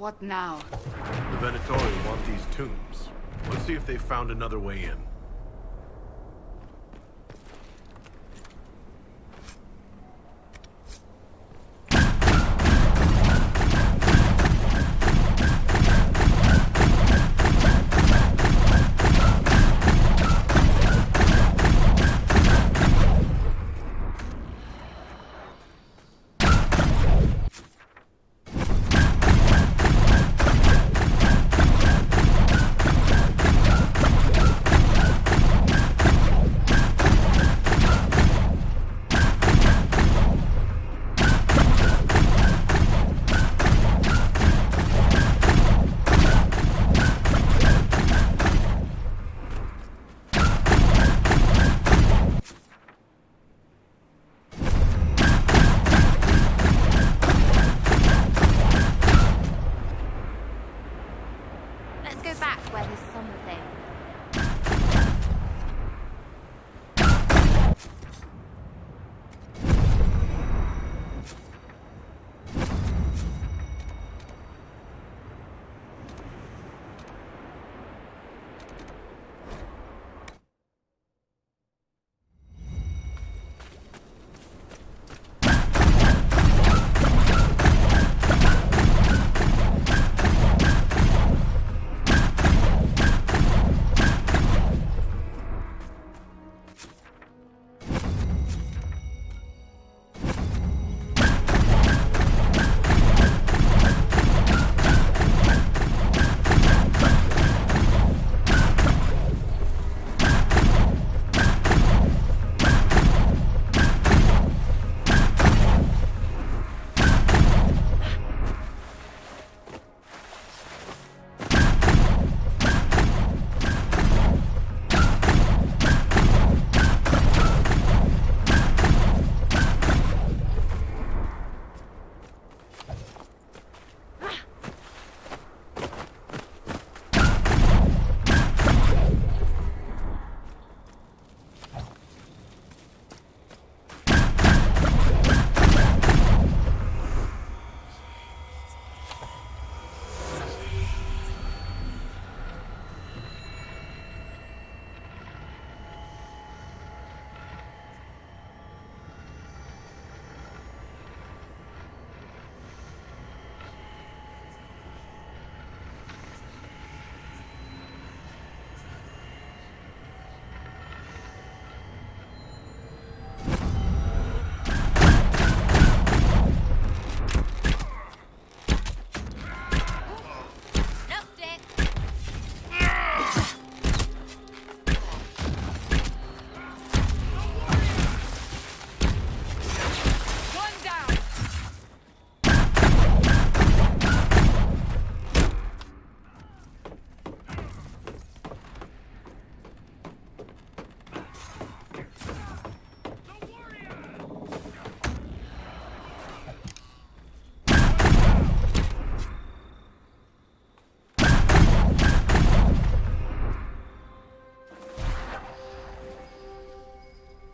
What now? The Venatori want these tombs. Let's see if they found another way in. Let's go back where there's something.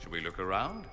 Should we look around?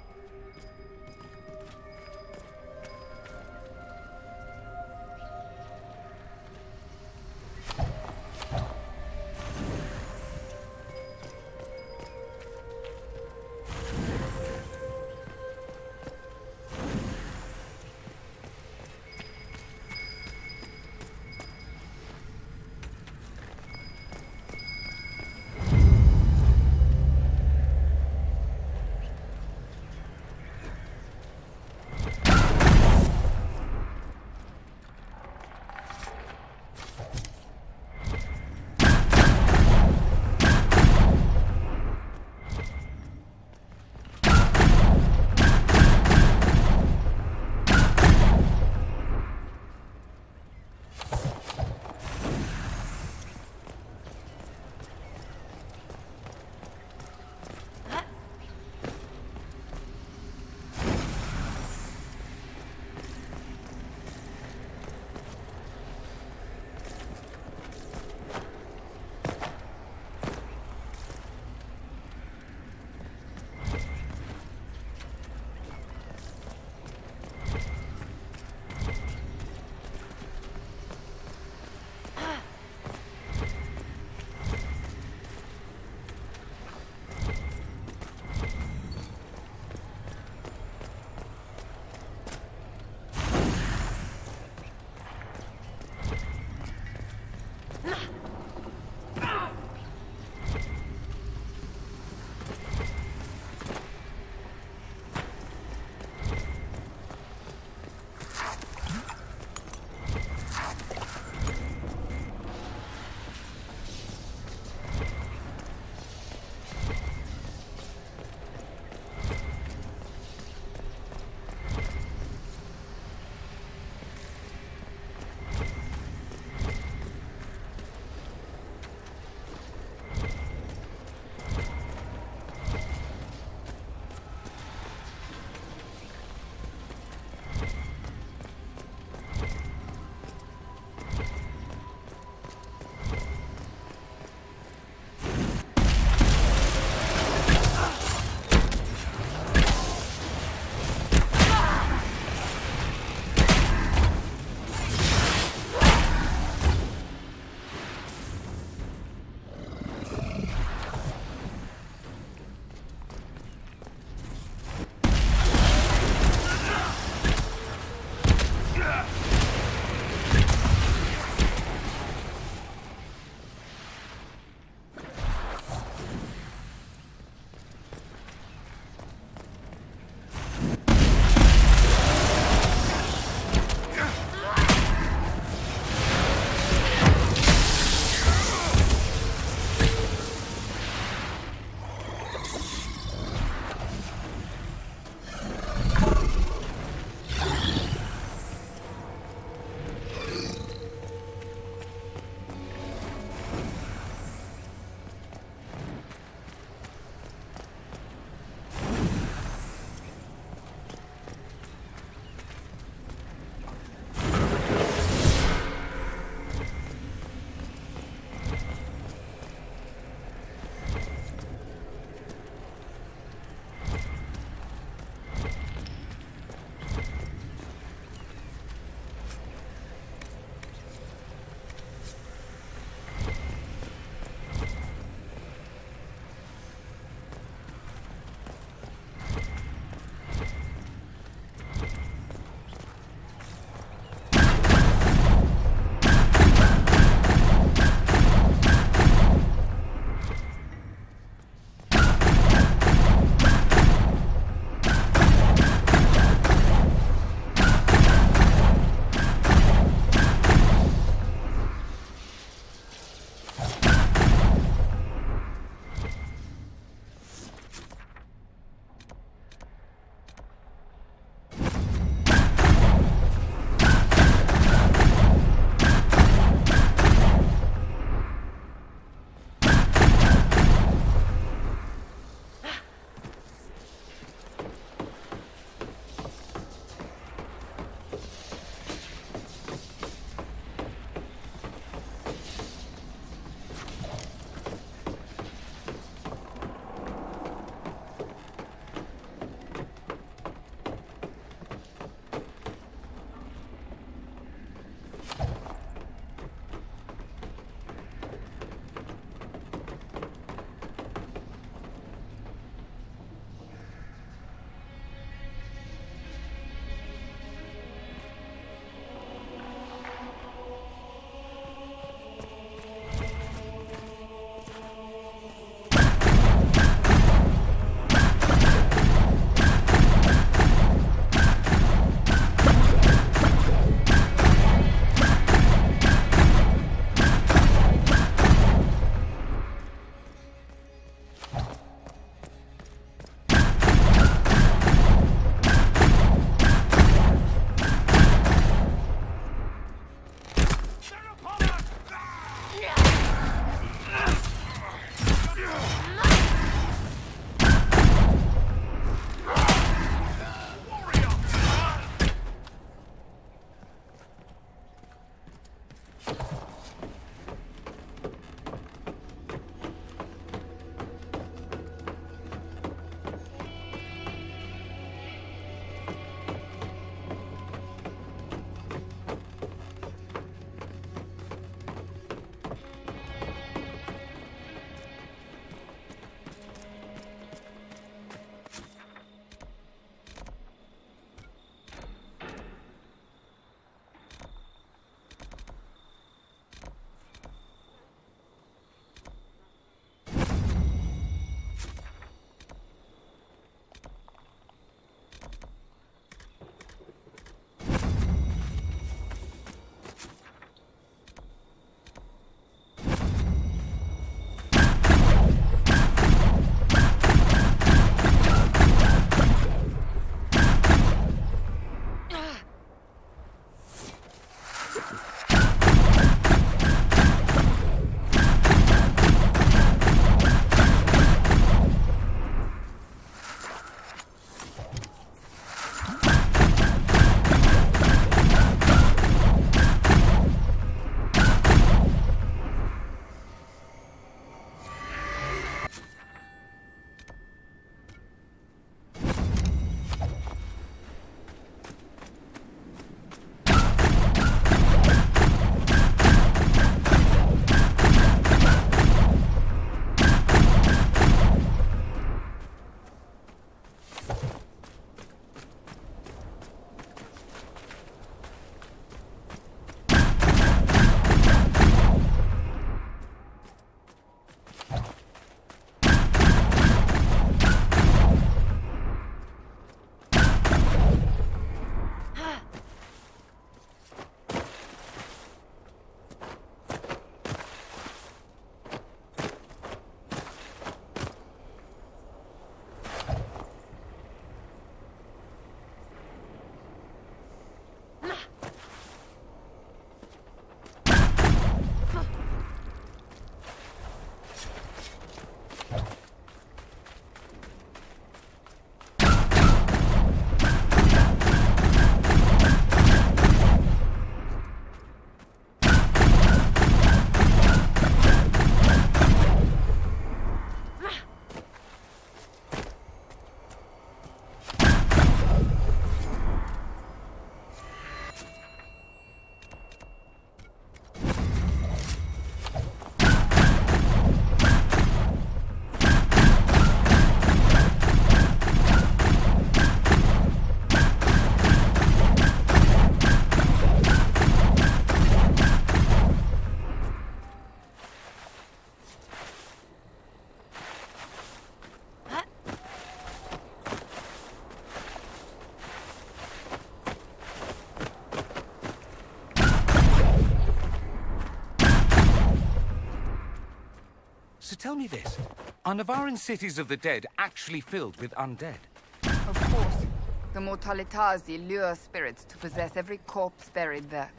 So tell me this. Are Navaran cities of the dead actually filled with undead? Of course. The Mortalitazi lure spirits to possess every corpse buried there.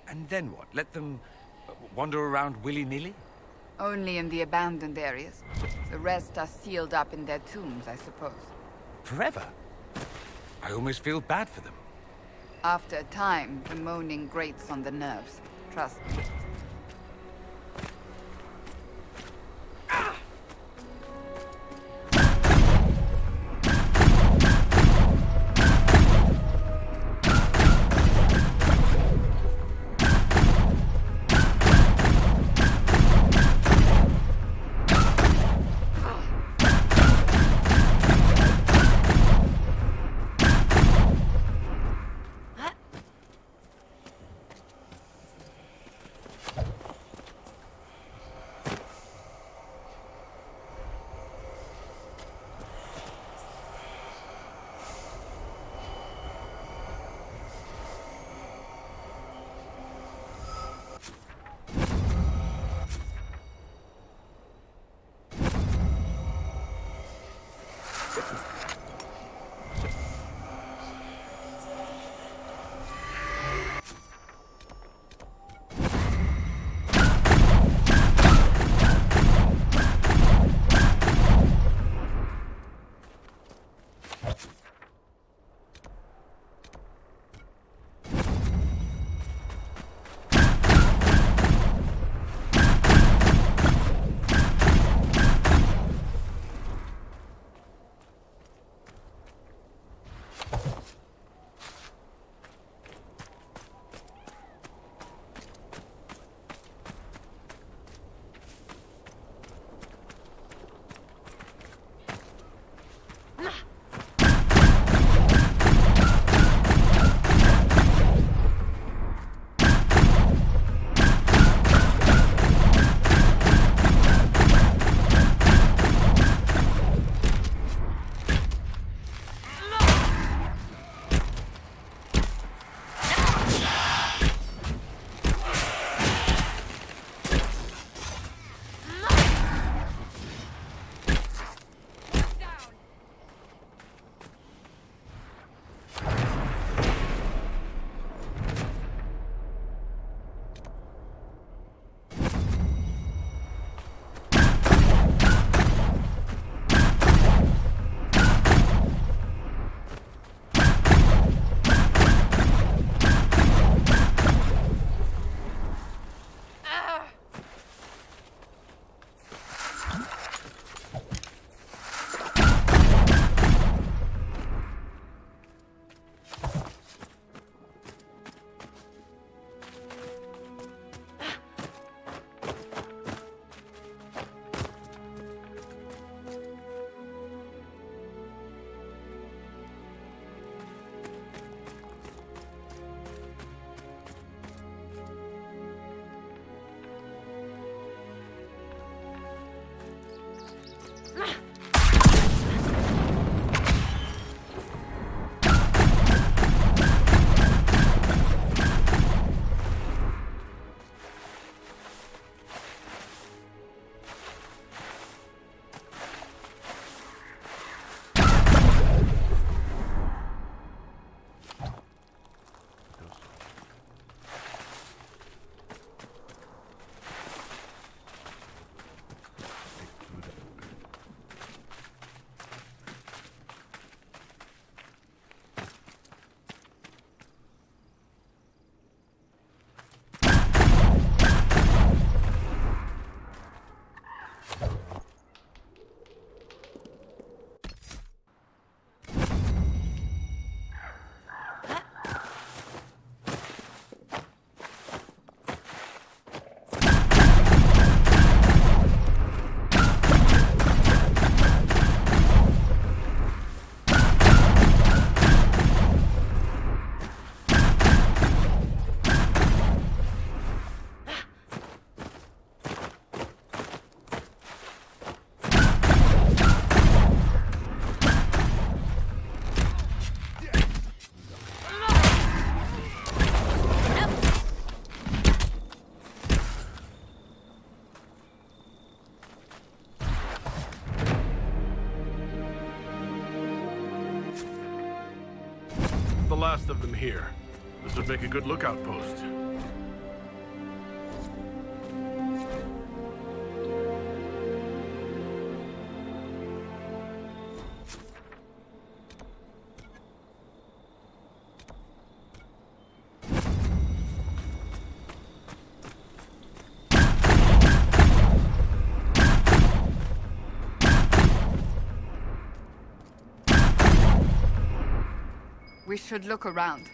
And then what? Let them wander around willy-nilly? Only in the abandoned areas. The rest are sealed up in their tombs, I suppose. Forever? I almost feel bad for them. After a time, the moaning grates on the nerves. Trust me. the last of them here. This would make a good lookout post. We should look around.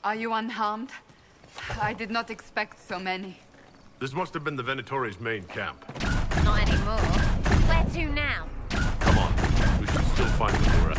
Are you unharmed? I did not expect so many. This must have been the Venatori's main camp. Not anymore. Where to now? Come on, we should still find Laura.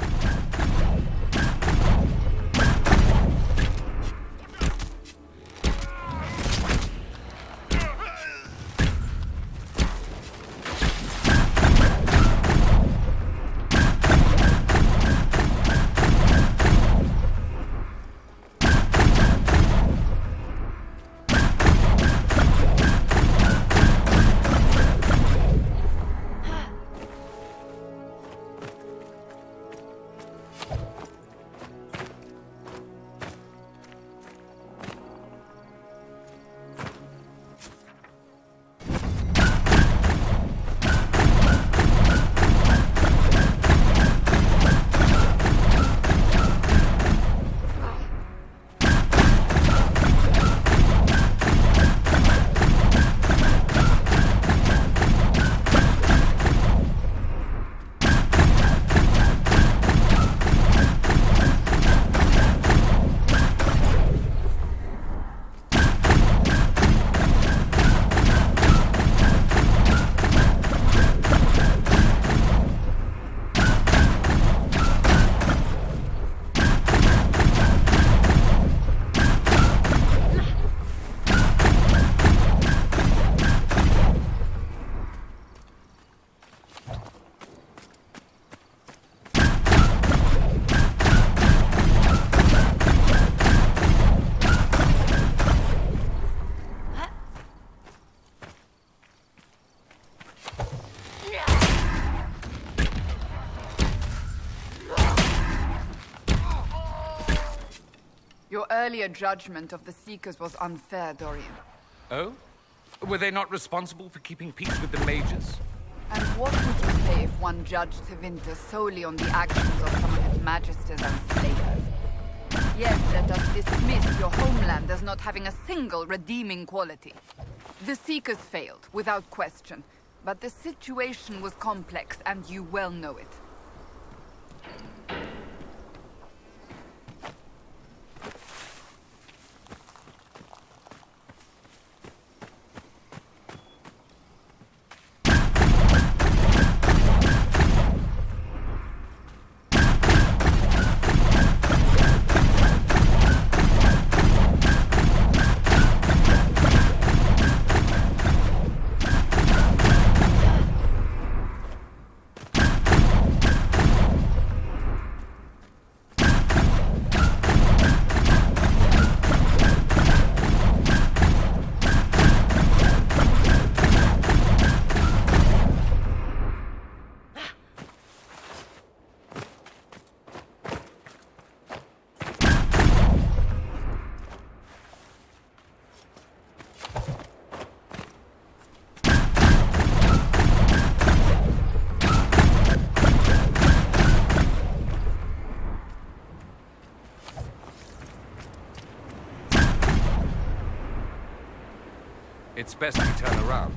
Your earlier judgment of the Seekers was unfair, Dorian. Oh? Were they not responsible for keeping peace with the mages? And what would you say if one judged Tevinter solely on the actions of some of his magisters and slayers? Yes, let us dismiss your homeland as not having a single redeeming quality. The Seekers failed, without question. But the situation was complex, and you well know it. It's best we turn around.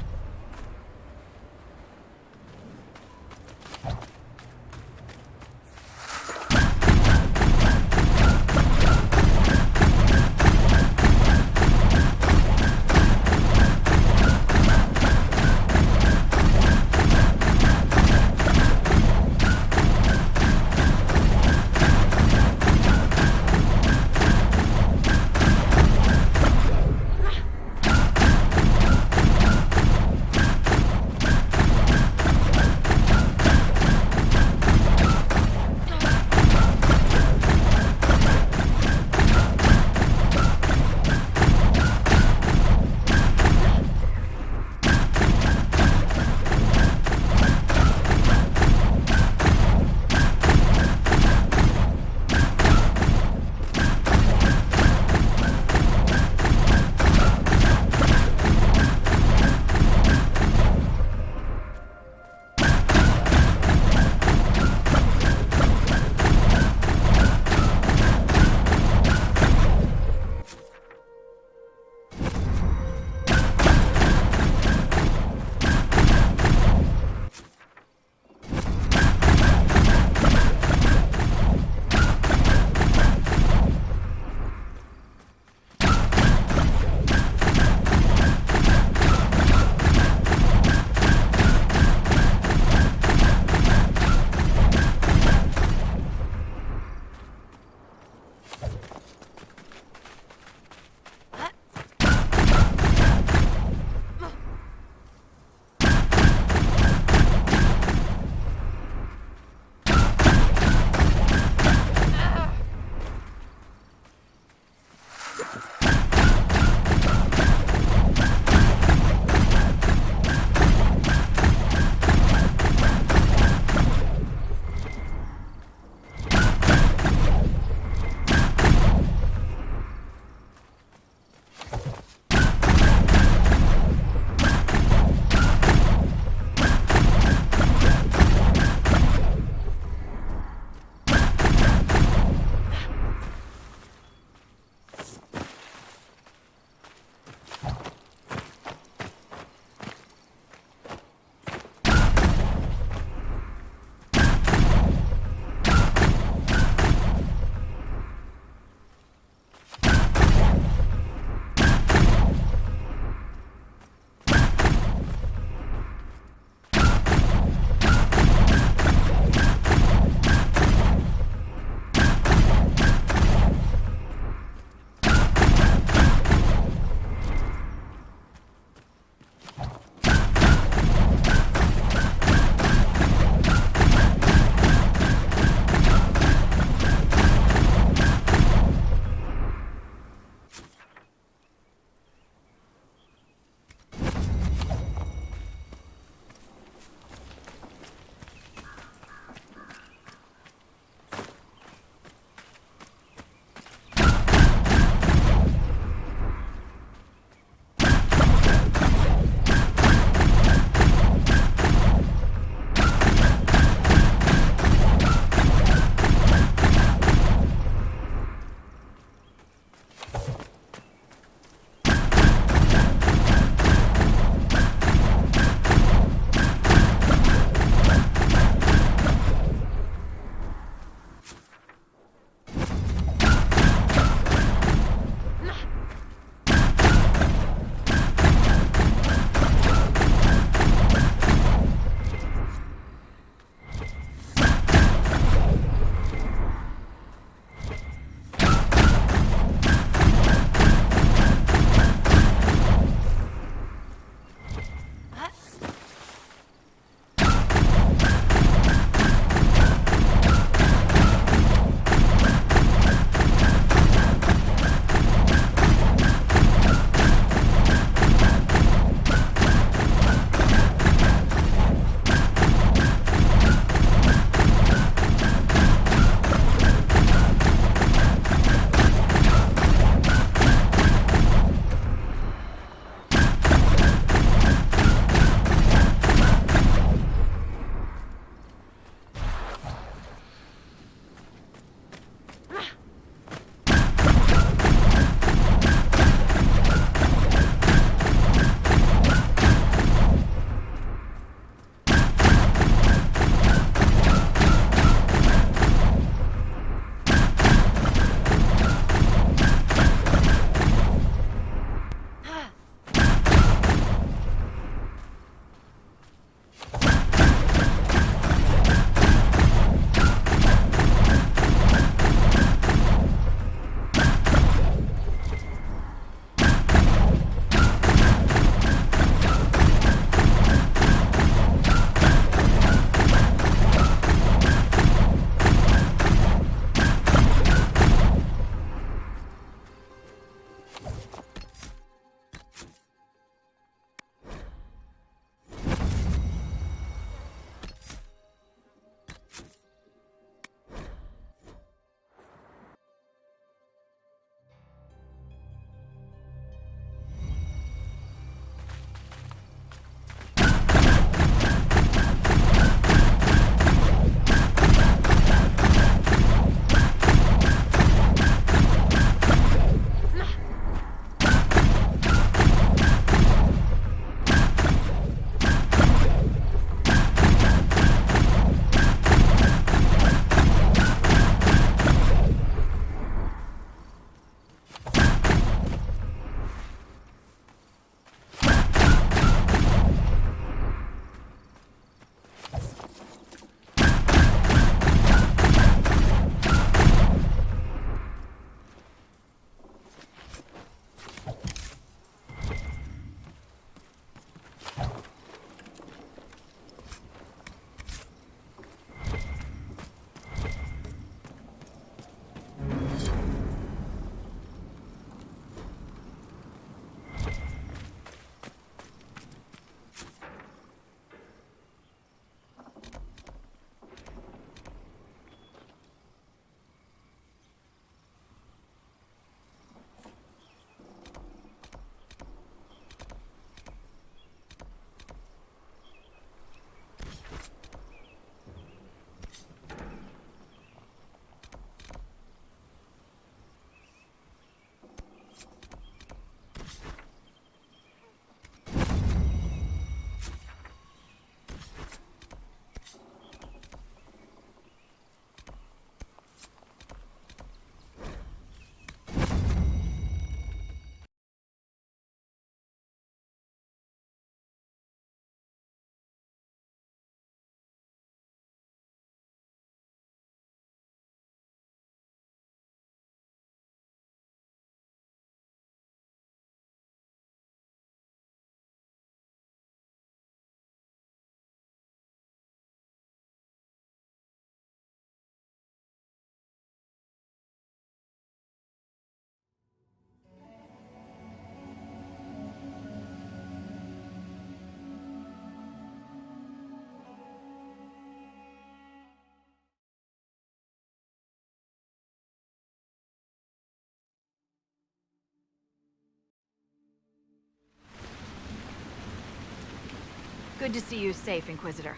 Good to see you safe, Inquisitor.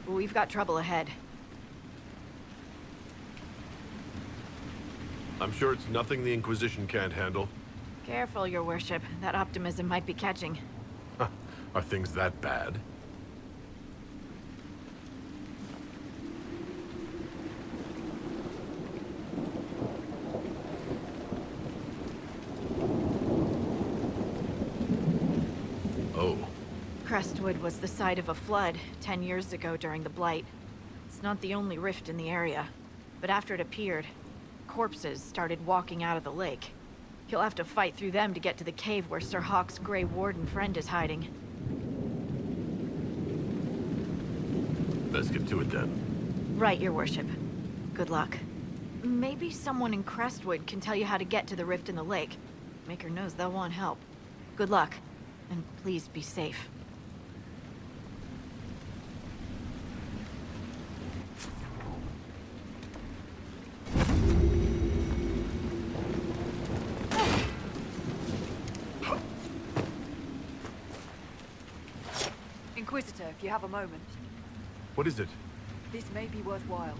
We've got trouble ahead. I'm sure it's nothing the Inquisition can't handle. Careful, Your Worship. That optimism might be catching. Are things that bad? Oh. Crestwood was the site of a flood 10 years ago during the Blight. It's not the only rift in the area, but after it appeared, corpses started walking out of the lake. You'll have to fight through them to get to the cave where Sir Hawke's Grey Warden friend is hiding. Let's get to it then. Right, Your Worship. Good luck. Maybe someone in Crestwood can tell you how to get to the rift in the lake. Maker knows they'll want help. Good luck, and please be safe. Inquisitor, if you have a moment, What is it? this may be worthwhile.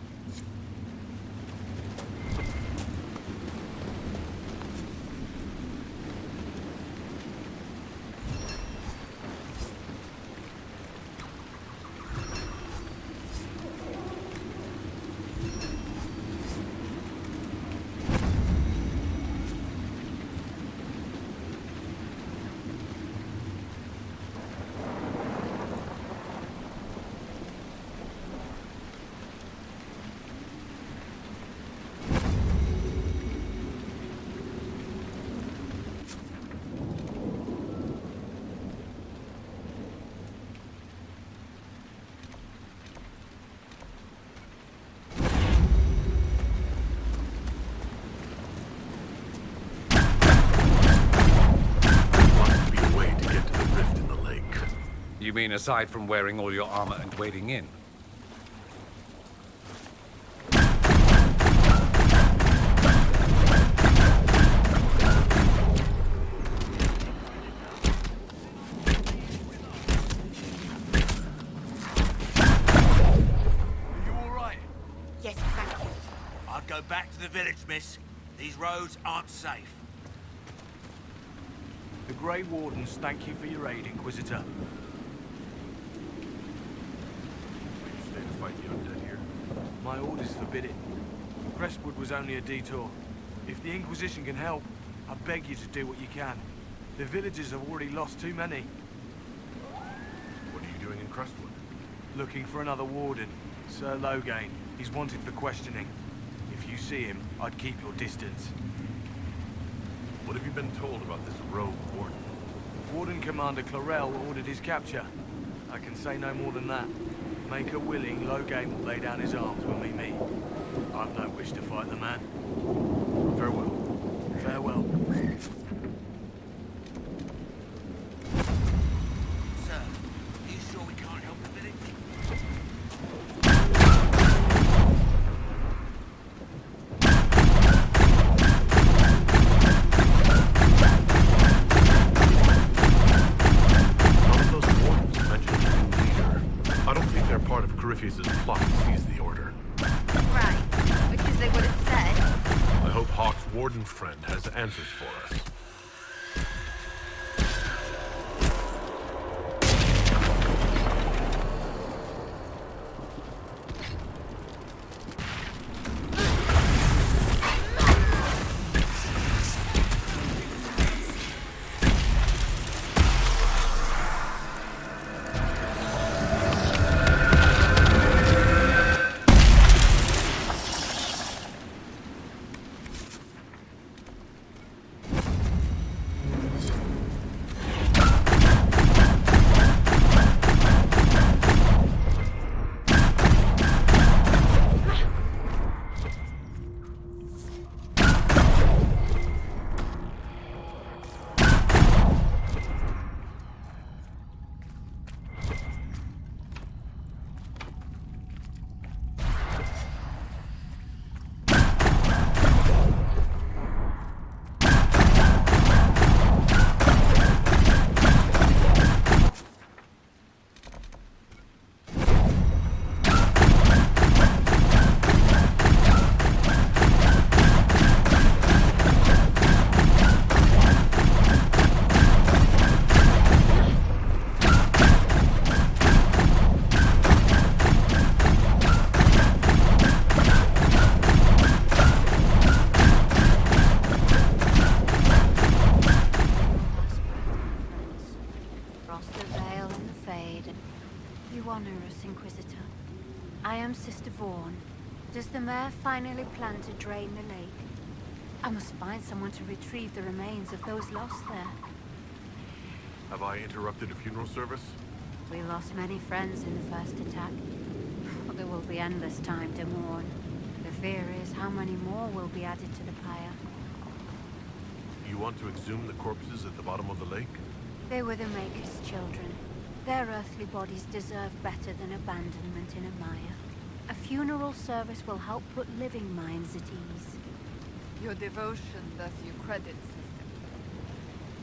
Must be a way to get to the rift in the lake. You mean aside from wearing all your armor and wading in? You all right? Yes, thank you. I'd go back to the village, miss. These roads aren't safe. The Grey Wardens thank you for your aid, Inquisitor. Will you stay to fight the undead here? My orders forbid it. Crestwood was only a detour. If the Inquisition can help, I beg you to do what you can. The villagers have already lost too many. What are you doing in Crestwood? Looking for another warden. Sir Loghain. He's wanted for questioning. If you see him, I'd keep your distance. What have you been told about this rogue warden? Warden Commander Clarel ordered his capture. I can say no more than that. Maker willing, Loghain will lay down his arms when we meet. I've no wish to fight the man. Farewell. Farewell. Sir, are you sure we can't help the village? None of those wardens mentioned your new leader. I don't think they're part of Corypheus' plot to seize the order. Right, because they would have said. I hope Hawke's warden friend has answers for us. honor us, Inquisitor. I am Sister Vaughan. Does the mayor finally plan to drain the lake? I must find someone to retrieve the remains of those lost there. Have I interrupted a funeral service? We lost many friends in the first attack. But there will be endless time to mourn. The fear is how many more will be added to the pyre. You want to exhume the corpses at the bottom of the lake? They were the Maker's children. Their earthly bodies deserve better than abandonment in a mire. A funeral service will help put living minds at ease. Your devotion does you credit,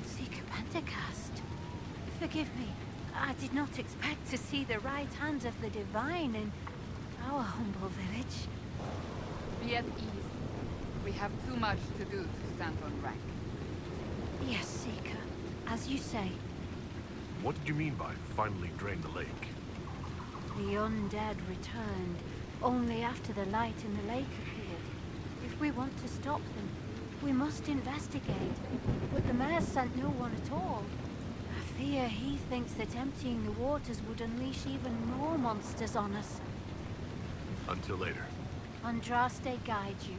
sister. Seeker Pentacast. Forgive me. I did not expect to see the right hand of the divine in our humble village. Be at ease. We have too much to do to stand on rank. Yes, Seeker. As you say. What did you mean by finally drain the lake? The undead returned only after the light in the lake appeared. If we want to stop them, we must investigate. But the mayor sent no one at all. I fear he thinks that emptying the waters would unleash even more monsters on us. Until later. Andraste guide you.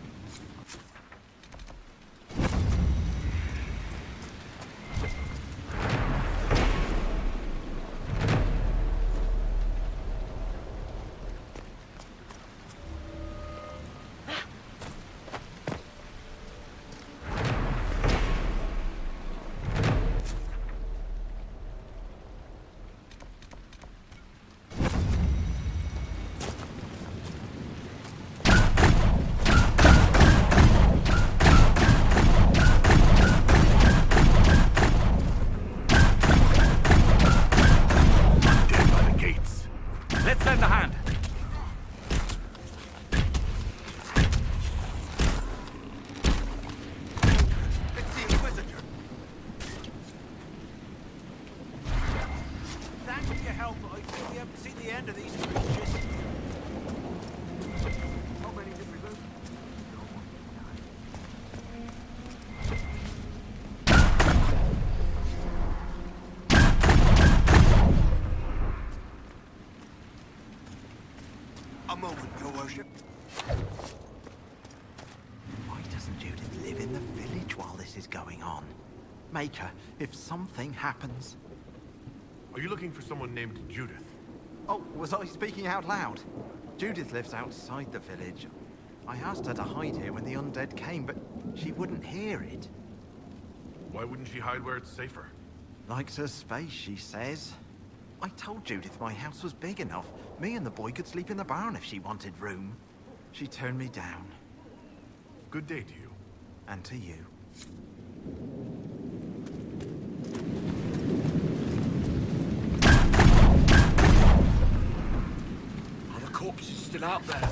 A moment, your worship. Why doesn't Judith live in the village while this is going on? Maker, if something happens... Are you looking for someone named Judith? Oh, was I speaking out loud? Judith lives outside the village. I asked her to hide here when the undead came, but she wouldn't hear it. Why wouldn't she hide where it's safer? Likes her space, she says. I told Judith my house was big enough. Me and the boy could sleep in the barn if she wanted room. She turned me down. Good day to you. And to you. Are the corpses still out there?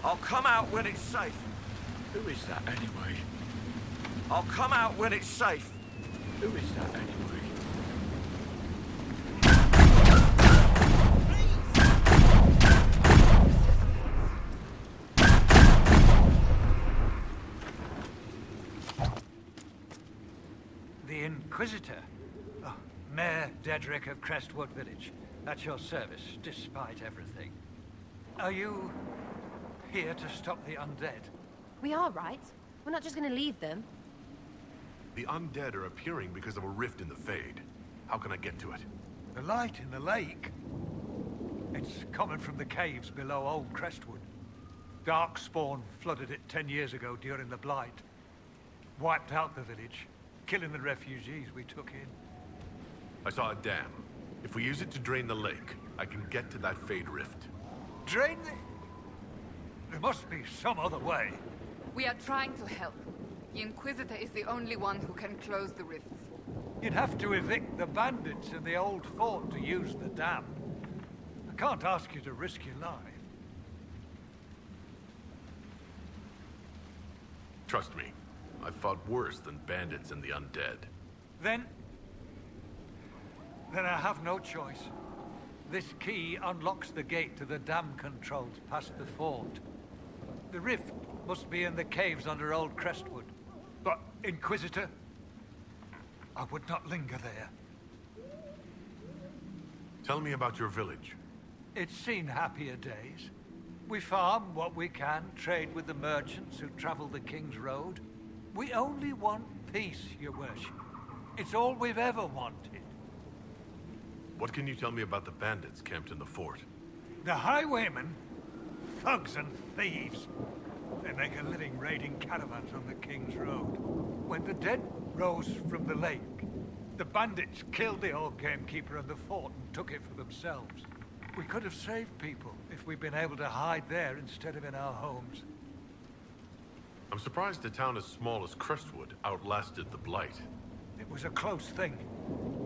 I'll come out when it's safe. Who is that anyway? I'll come out when it's safe. Who is that anyway? The Inquisitor? Oh, Mayor Dedrick of Crestwood Village. At your service, despite everything. Are you here to stop the undead? We are, right? We're not just gonna leave them. The undead are appearing because of a rift in the Fade. How can I get to it? The light in the lake. It's coming from the caves below Old Crestwood. Darkspawn flooded it 10 years ago during the Blight. Wiped out the village, killing the refugees we took in. I saw a dam. If we use it to drain the lake, I can get to that Fade rift. Drain the... There must be some other way. We are trying to help. The Inquisitor is the only one who can close the rifts. You'd have to evict the bandits in the old fort to use the dam. I can't ask you to risk your life. Trust me, I've fought worse than bandits and the undead. Then I have no choice. This key unlocks the gate to the dam controls past the fort. The rift must be in the caves under Old Crestwood. But, Inquisitor, I would not linger there. Tell me about your village. It's seen happier days. We farm what we can, trade with the merchants who travel the King's Road. We only want peace, your worship. It's all we've ever wanted. What can you tell me about the bandits camped in the fort? The highwaymen, thugs and thieves. They make a living raiding caravans on the King's Road. When the dead rose from the lake, the bandits killed the old gamekeeper and the fort and took it for themselves. We could have saved people if we'd been able to hide there instead of in our homes. I'm surprised a town as small as Crestwood outlasted the Blight. It was a close thing.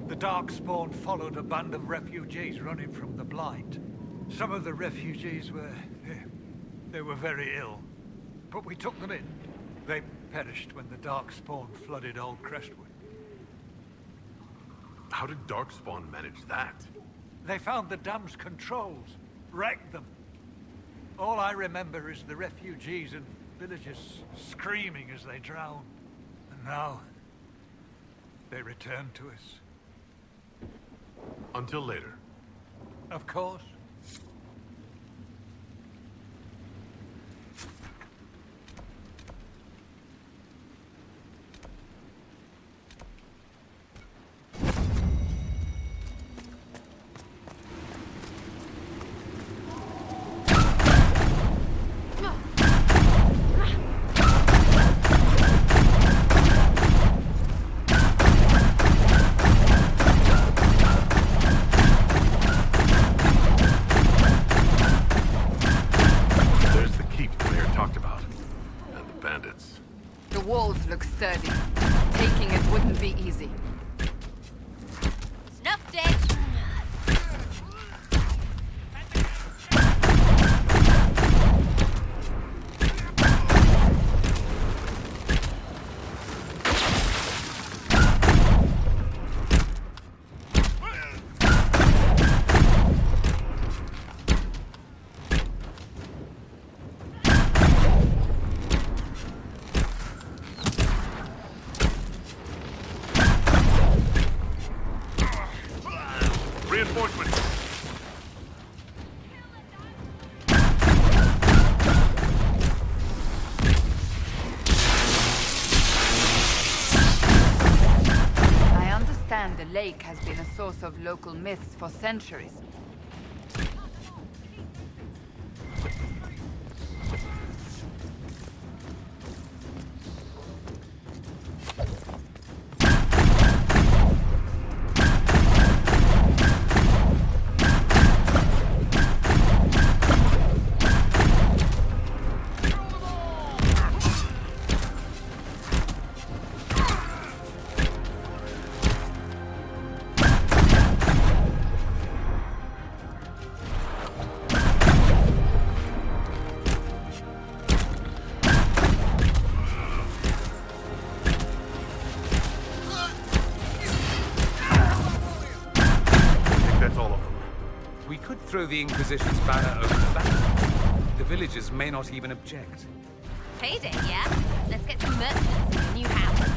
The Darkspawn followed a band of refugees running from the Blight. Some of the refugees they were very ill. But we took them in. They perished when the Darkspawn flooded Old Crestwood. How did Darkspawn manage that? They found the dam's controls, wrecked them. All I remember is the refugees and villagers screaming as they drowned. And now, they return to us. Until later. Of course. Sturdy. Taking it wouldn't be easy. Snuffed it! The lake has been a source of local myths for centuries. Throw the Inquisition's banner over the back. The villagers may not even object. Payday, yeah? Let's get some merchants in the new house.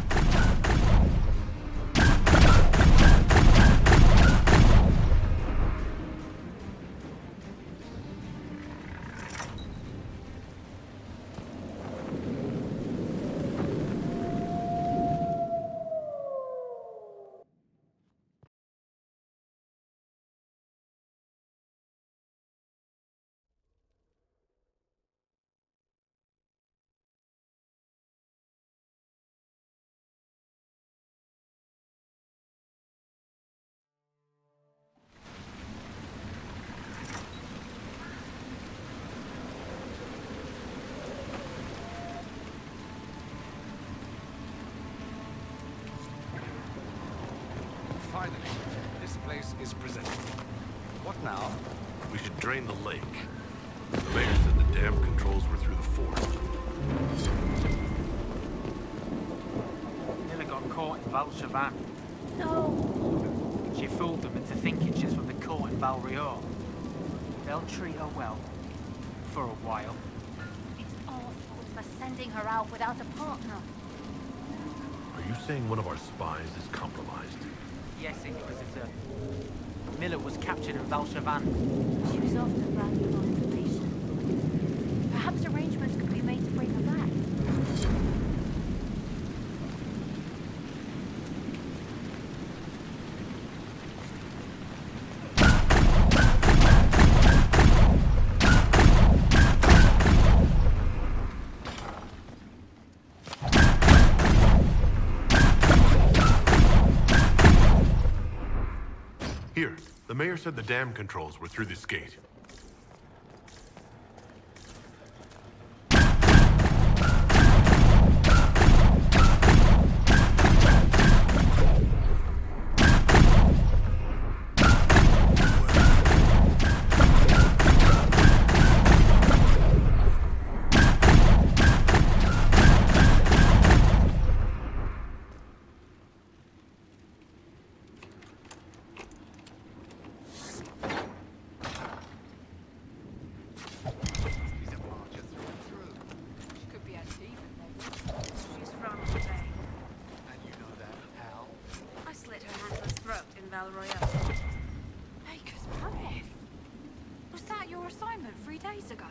Finally, this place is presentable. What now? We should drain the lake. The mayor said the dam controls were through the fort. Valshavan. No. She fooled them into thinking she's from the court in Valrior. They'll treat her well. For a while. It's our fault for sending her out without a partner. Are you saying one of our spies is compromised? Yes, Inquisitor. Miller was captured in Valshavan. She was often valuable information. Perhaps arrangements could be made to bring her back. Here, the mayor said the dam controls were through this gate. She's from today. And you know that, how? I slit her handler's throat in Val Royale. Baker's breath. Was that your assignment 3 days ago?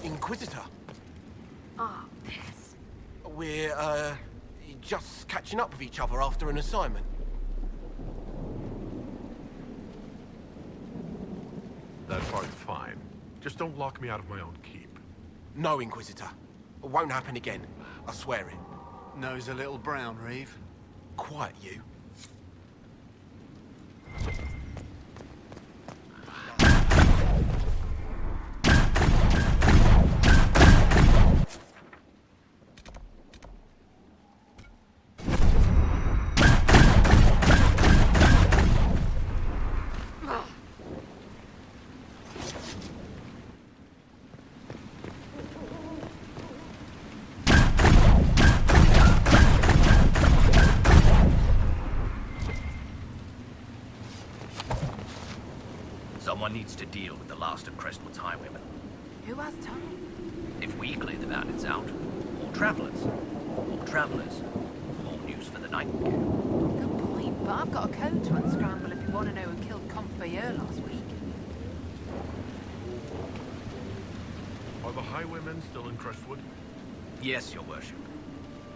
Inquisitor. Ah, piss. We're, just catching up with each other after an assignment. That part's fine. Just don't lock me out of my own keep. No, Inquisitor. It won't happen again. I swear it. Nose a little brown, Reeve. Quiet, you. Someone needs to deal with the last of Crestwood's highwaymen. Who has time? If we clear the bandits out, more travelers. More travelers. More news for the night. Good point, but I've got a code to unscramble if you want to know who killed Convoyeur last week. Are the highwaymen still in Crestwood? Yes, your worship.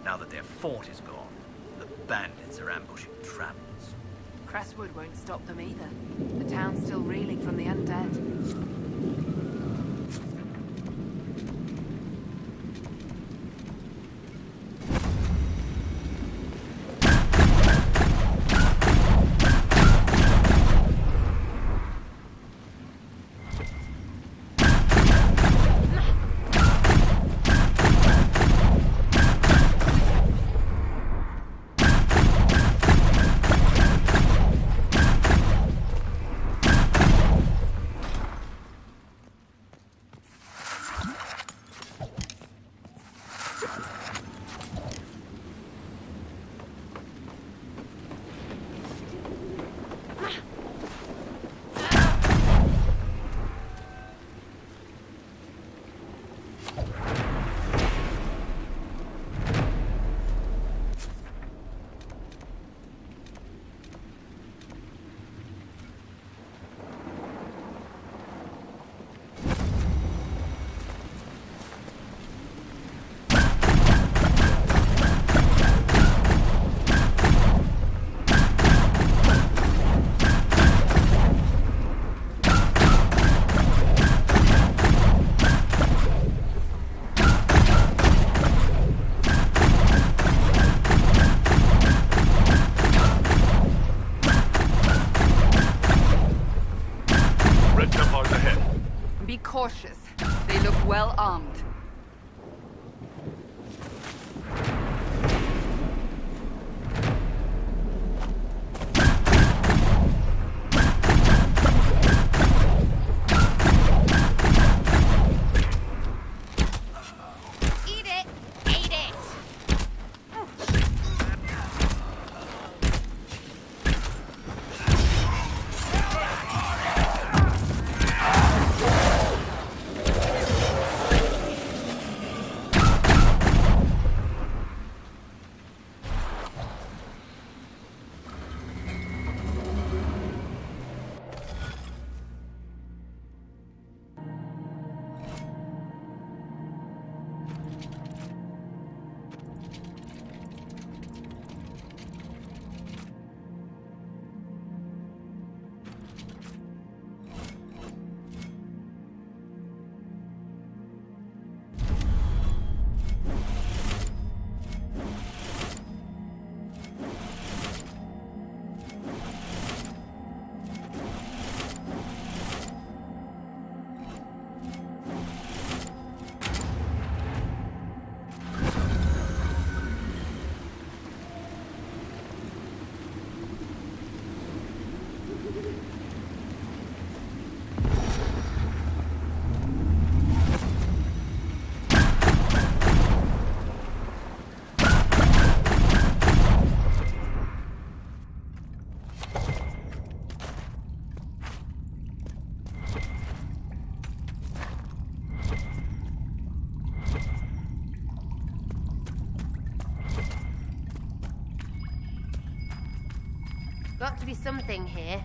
Now that their fort is gone, the bandits are ambushing travelers. Crestwood won't stop them either. The town's still reeling from the undead. Be cautious. They look well armed. be something here.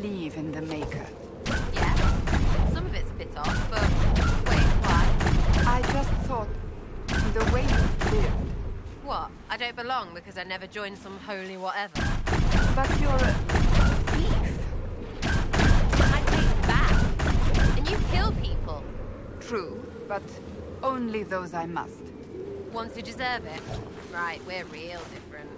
believe in the Maker. Yeah, some of it's a bit off, but wait, why? I just thought, the way you've lived. What? I don't belong because I never joined some holy whatever. But you're a thief. I take back. And you kill people. True, but only those I must. Ones who deserve it. Right, we're real different.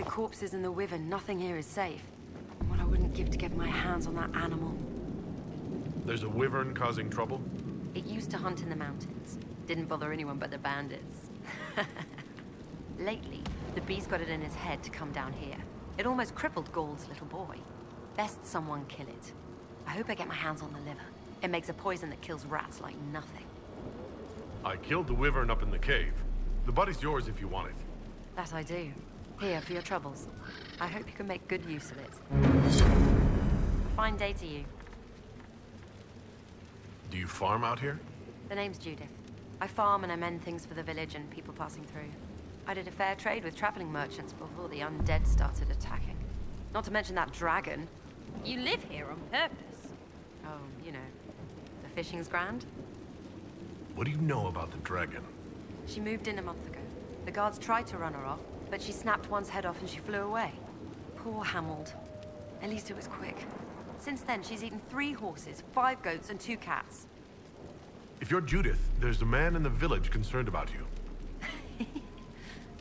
Corpses and the wyvern, nothing here is safe. What I wouldn't give to get my hands on that animal. There's a wyvern causing trouble? It used to hunt in the mountains. Didn't bother anyone but the bandits. Lately, the beast got it in his head to come down here. It almost crippled Gauld's little boy. Best someone kill it. I hope I get my hands on the liver. It makes a poison that kills rats like nothing. I killed the wyvern up in the cave. The body's yours if you want it. That I do. Here, for your troubles. I hope you can make good use of it. A fine day to you. Do you farm out here? The name's Judith. I farm and I mend things for the village and people passing through. I did a fair trade with traveling merchants before the undead started attacking. Not to mention that dragon. You live here on purpose. Oh, you know. The fishing's grand. What do you know about the dragon? She moved in a month ago. The guards tried to run her off, but she snapped one's head off and she flew away. Poor Hamold. At least it was quick. Since then, she's eaten 3 horses, 5 goats, and 2 cats. If you're Judith, there's a man in the village concerned about you.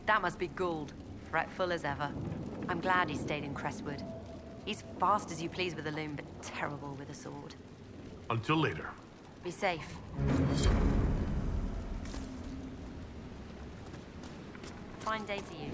That must be Gould. Fretful as ever. I'm glad he stayed in Crestwood. He's fast as you please with a loom, but terrible with a sword. Until later. Be safe. Fine day to you.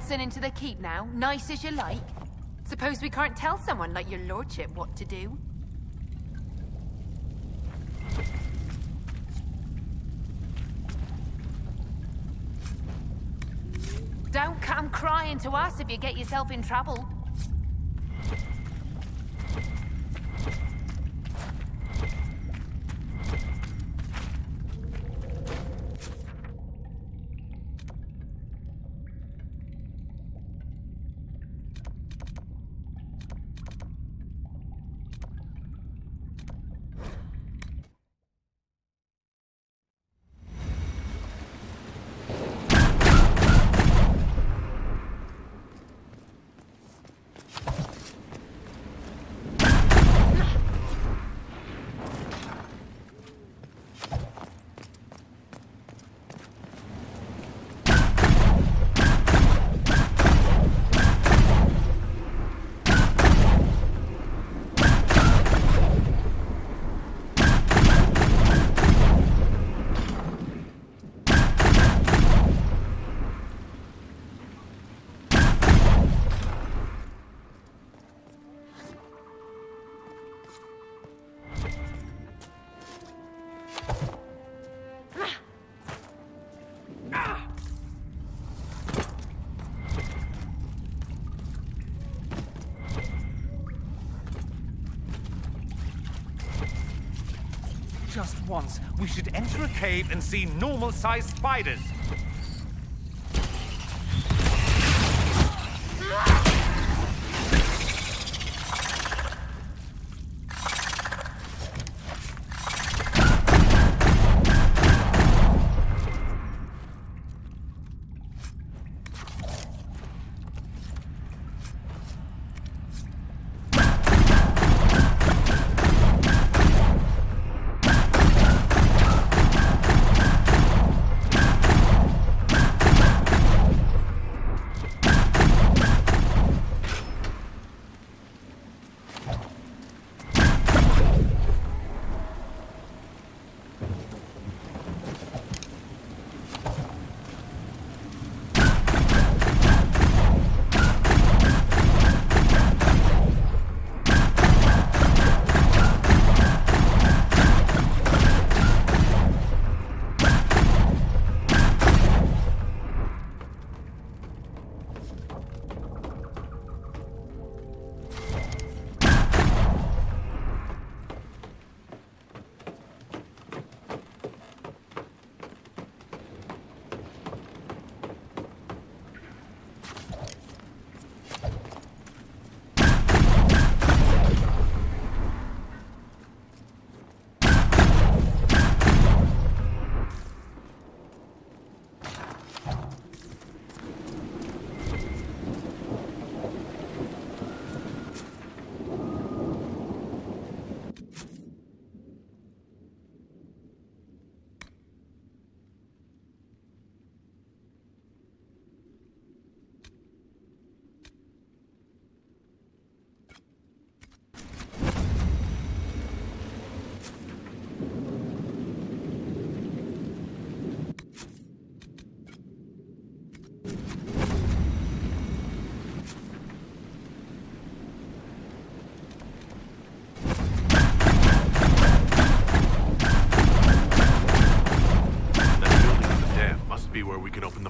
racing into the keep now, nice as you like? Suppose we can't tell someone like your lordship what to do? Don't come crying to us if you get yourself in trouble. Just once, we should enter a cave and see normal-sized spiders.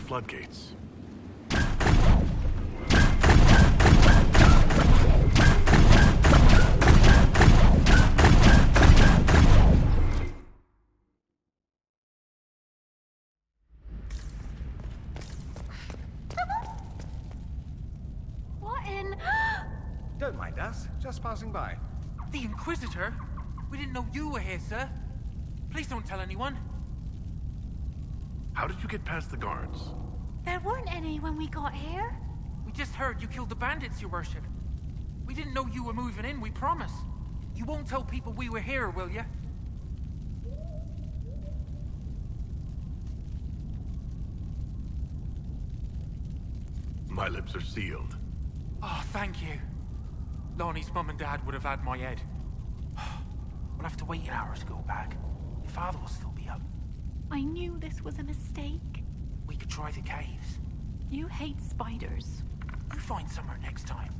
floodgates. What in... Don't mind us, just passing by. The Inquisitor? We didn't know you were here, sir. Please don't tell anyone. How did you get past the guards? There weren't any when we got here. We just heard you killed the bandits, your worship. We didn't know you were moving in, we promise. You won't tell people we were here, will you? My lips are sealed. Oh, thank you. Lonnie's mum and dad would have had my head. We'll have to wait an hour to go back. Your father will still be up. I knew this was a mistake. We could try the caves. You hate spiders. You find somewhere next time.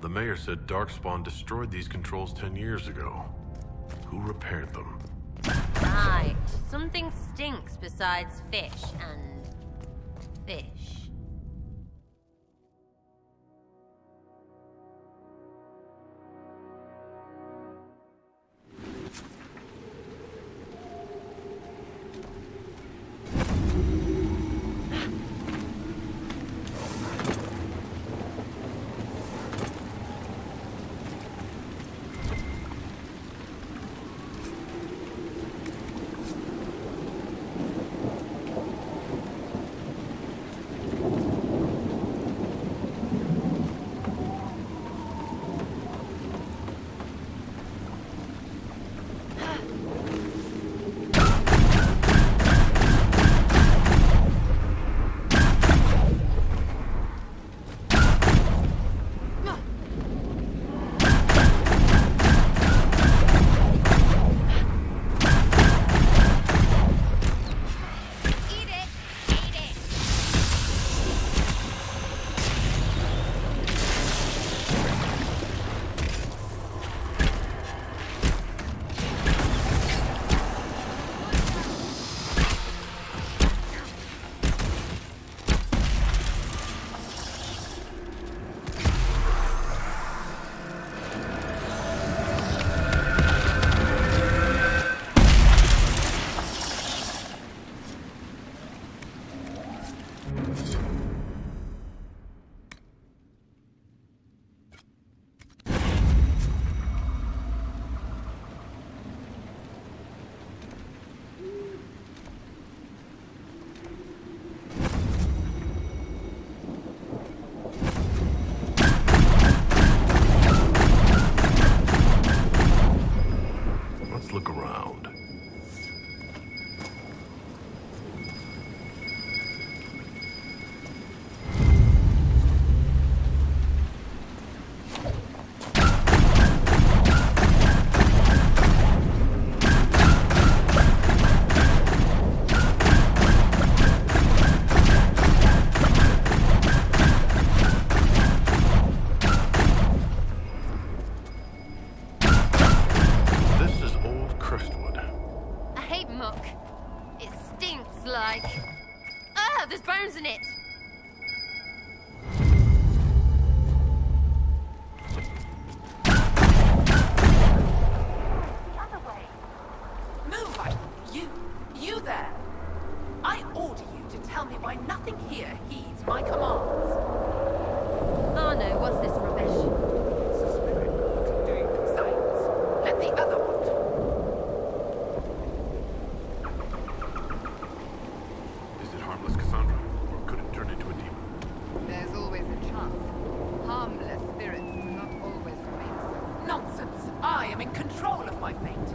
The mayor said Darkspawn destroyed these controls 10 years ago. Who repaired them? Right. Something stinks besides fish and... fish. There's bones in it! Move! You there! I order you to tell me why nothing here heeds my commands. Oh no, what's this rubbish? It's a spirit doing science. Let the other one. Is it harmless, Cassandra? Or could it turn into a demon? There's always a chance. Harmless spirits do not always remain so. Nonsense! I am in control of my fate.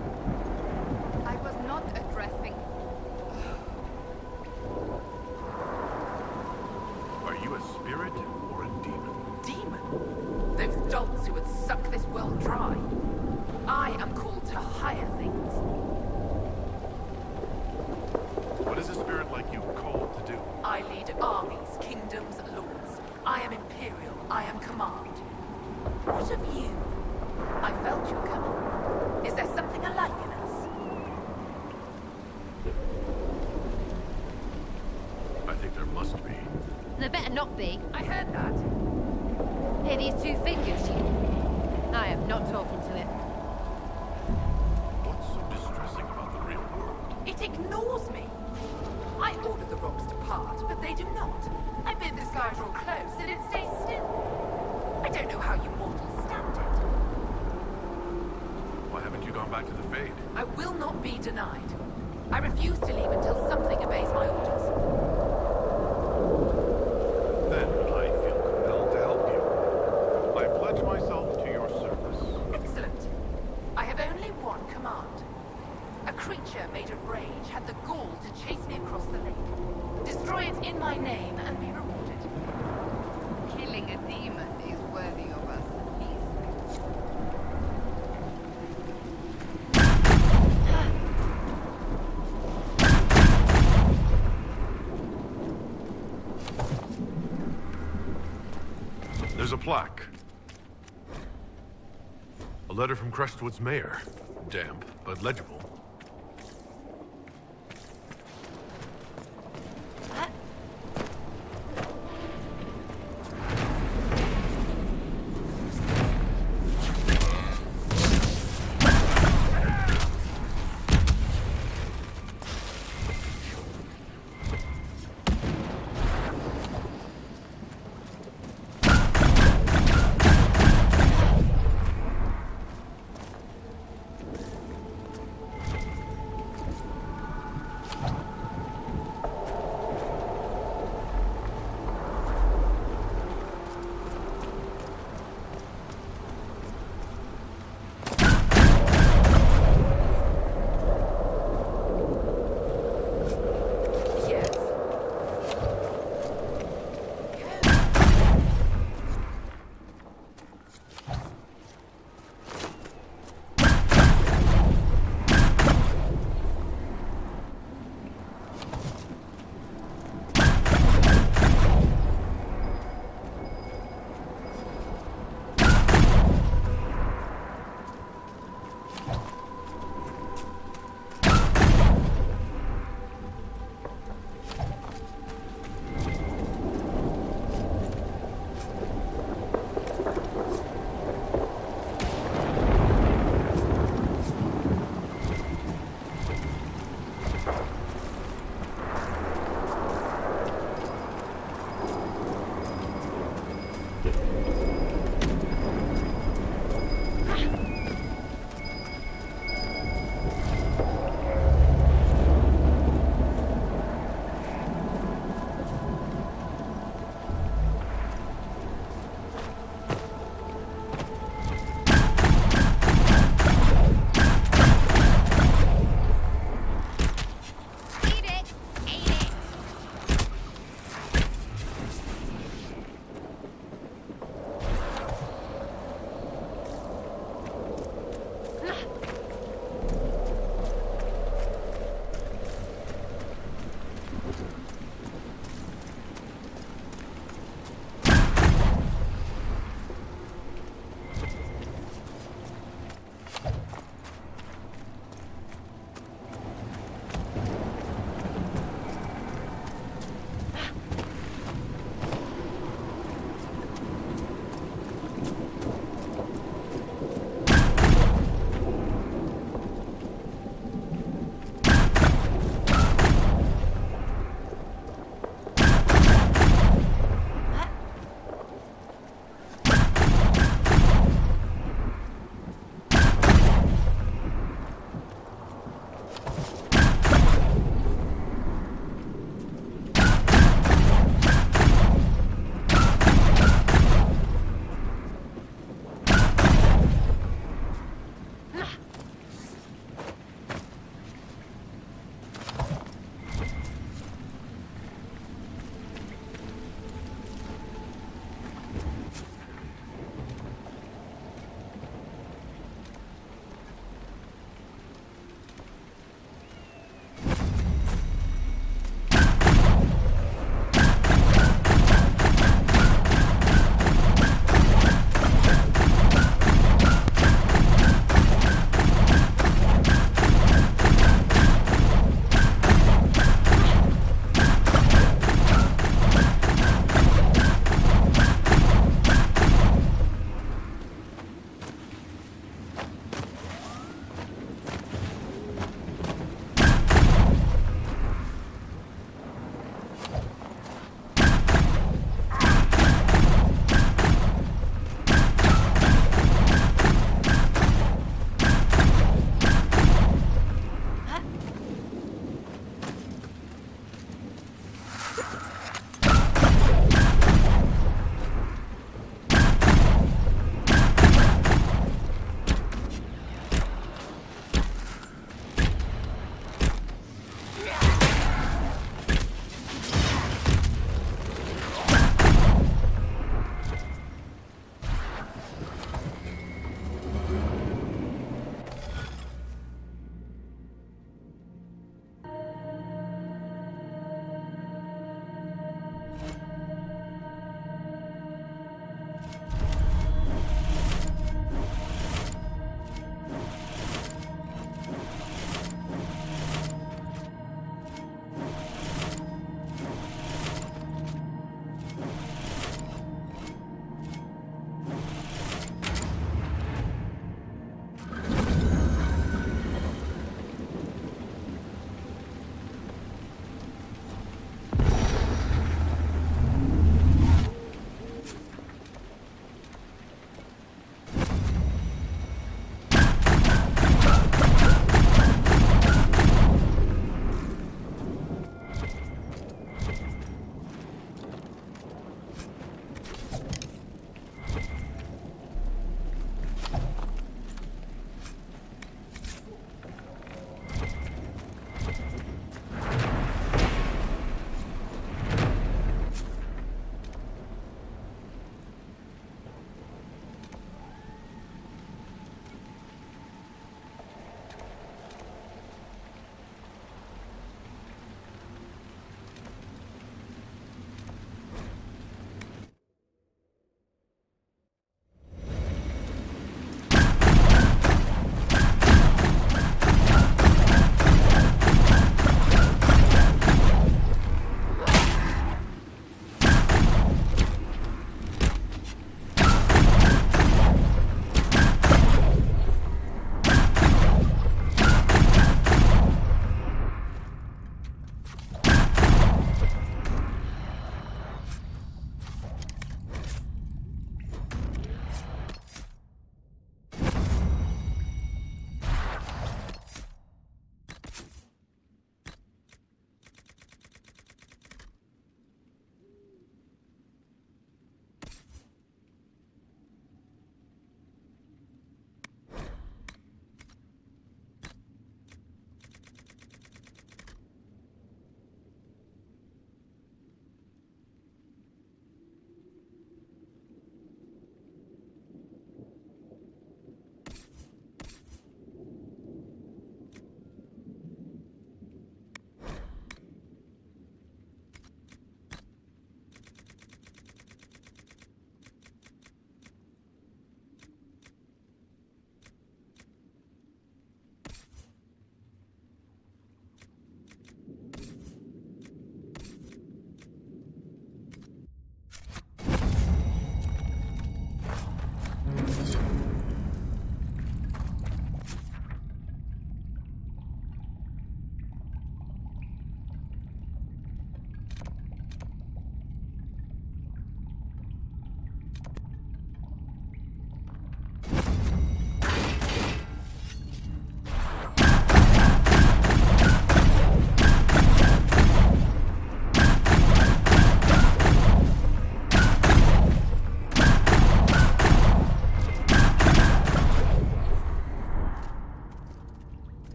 I was not addressing... Are you spirit like you called to do? I lead armies, kingdoms, lords. I am imperial. I am command. What of you? I felt you coming. Is there something alike in us? I think there must be. There better not be. I heard that. Here, these two figures, I am not talking to it. What's so distressing about the real world? It ignores me. I order the rocks to part, but they do not. I bid the sky draw close, and it stays still. I don't know how you mortals stand it. Why haven't you gone back to the Fade? I will not be denied. I refuse to leave until something obeys my orders. Then I feel compelled to help you. I pledge myself to your service. Excellent. I have only one command. A creature made of rage had the gall to chase me across the lake. Destroy it in my name and be rewarded. Killing a demon is worthy of us. There's a plaque. A letter from Crestwood's mayor. Damp, but legible.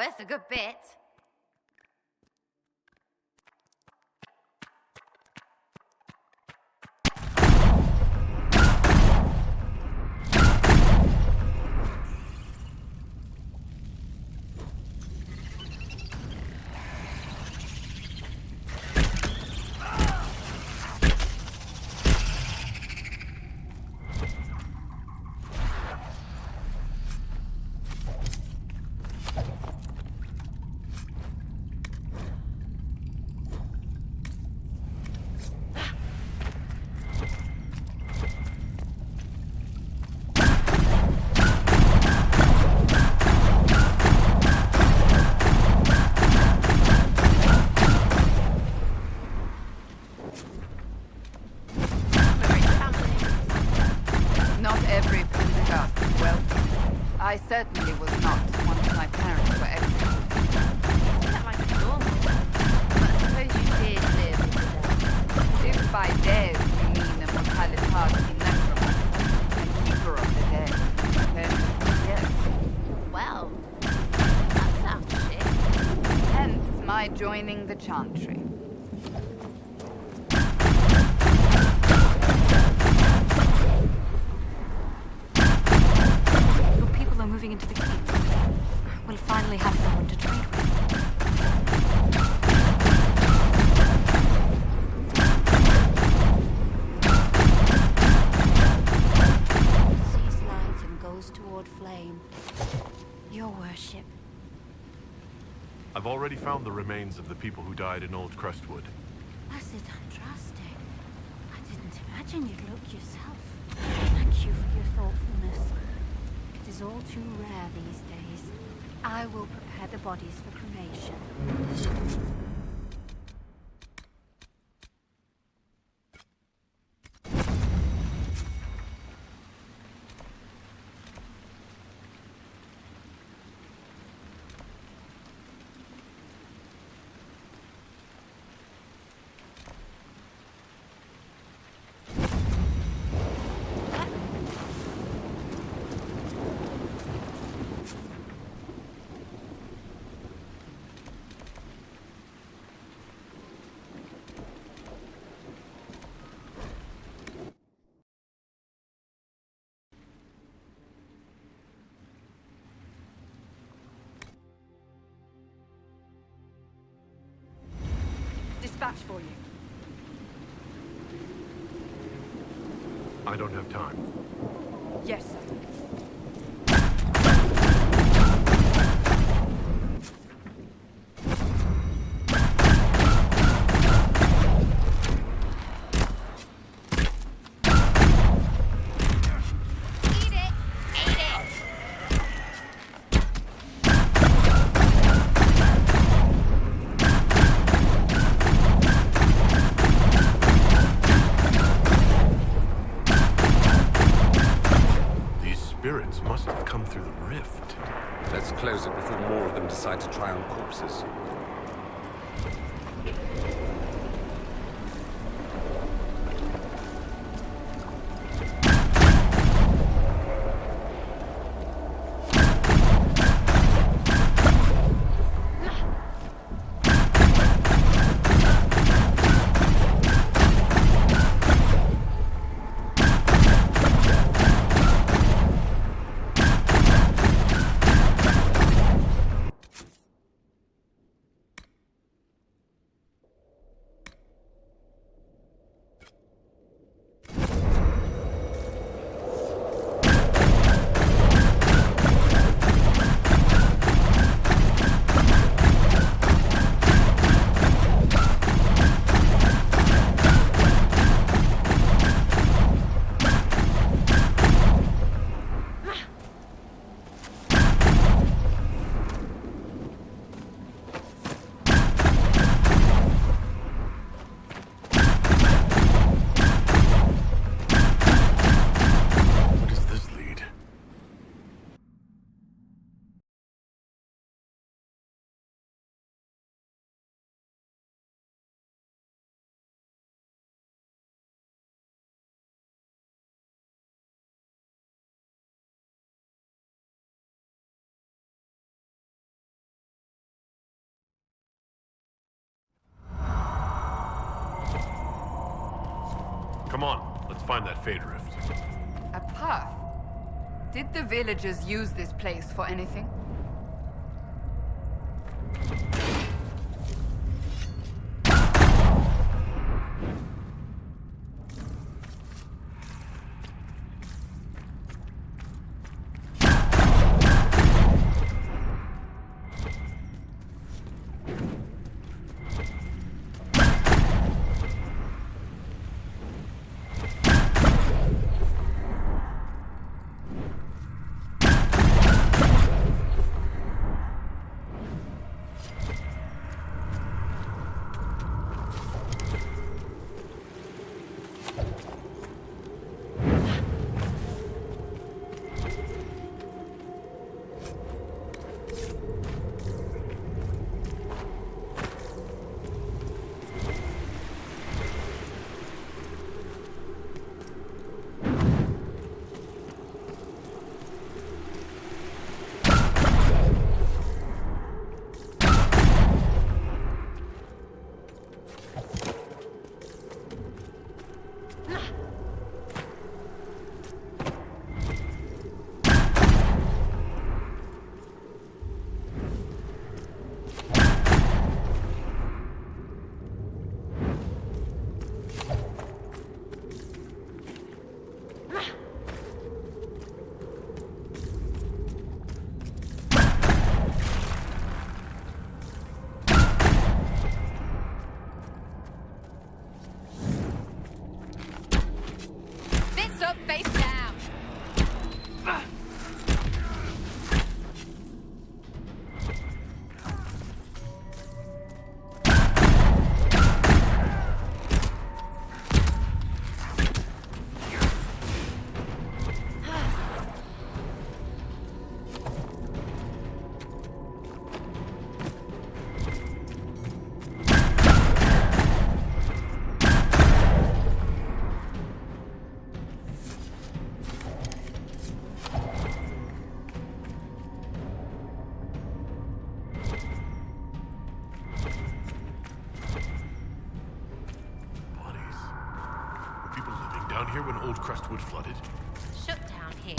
worth a good bit. I certainly was not once my parents were executed. That might be normal, but I suppose you did live with If by dead you mean a mortality necromancer and keeper of the dead, then yes. Well, that sounds shit. Hence my joining the Chantry. Moving into the keep. We'll finally have someone to trade with. Sees light and goes toward flame. Your worship. I've already found the remains of the people who died in Old Crestwood. Blessed Andraste. I didn't imagine you'd look yourself. Thank you for your thoughtfulness. It is all too rare these days. I will prepare the bodies for cremation. Dispatch for you. I don't have time. Yes, sir. Must have come through the rift. Let's close it before more of them decide to try on corpses. Come on, let's find that Fade Rift. A path? Did the villagers use this place for anything? Down here when Old Crestwood flooded? Shut down here.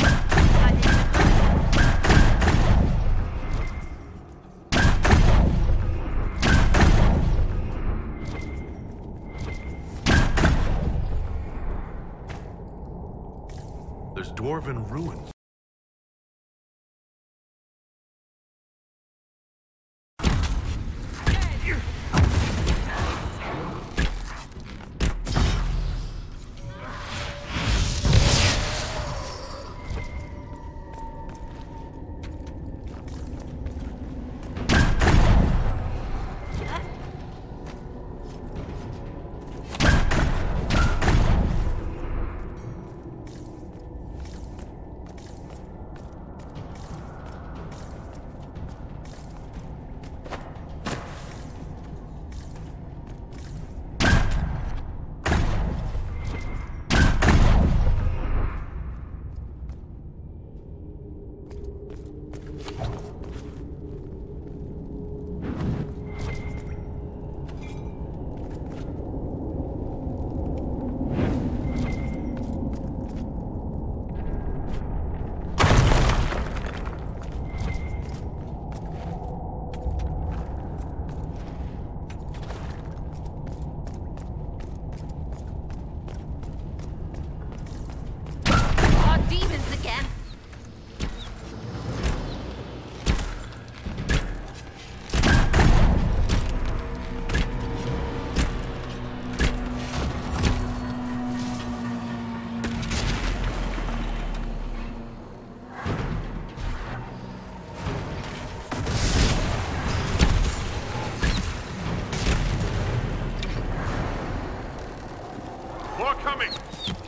There's dwarven ruins.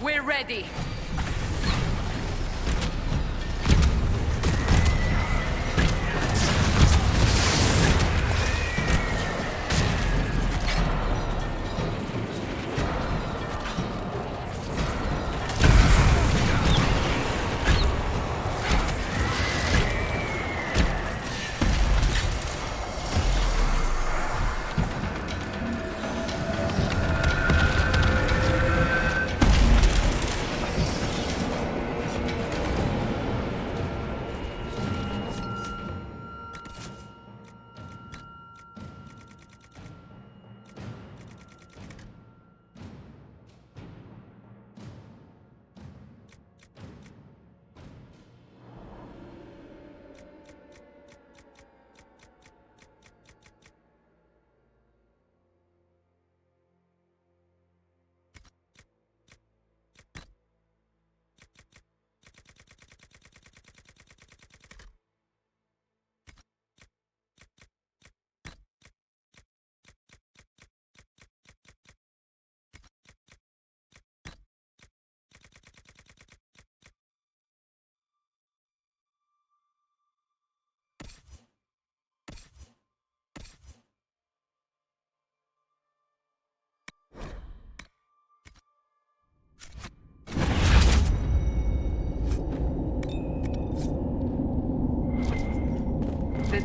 We're ready.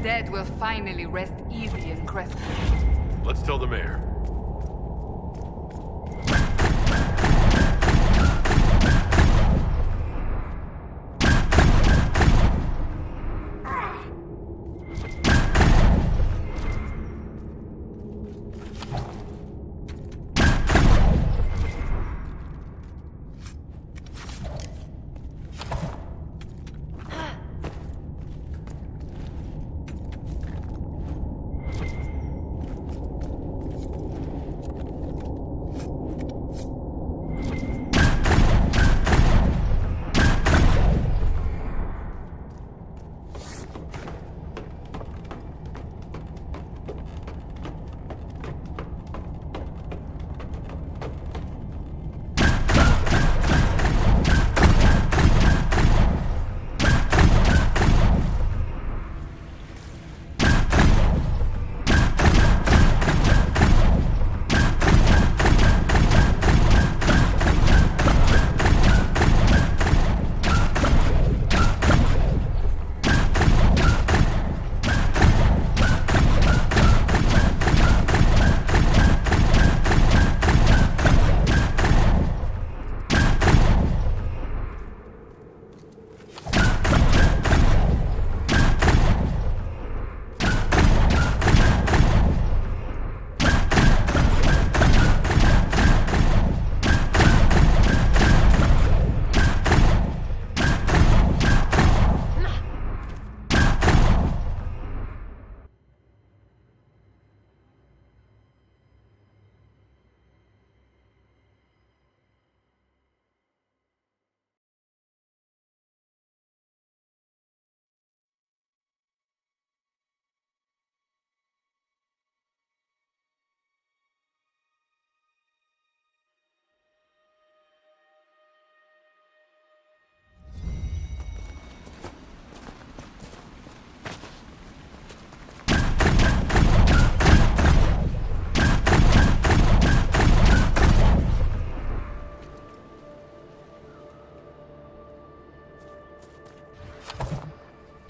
undead will finally rest easy in Crestwood. Let's tell the mayor.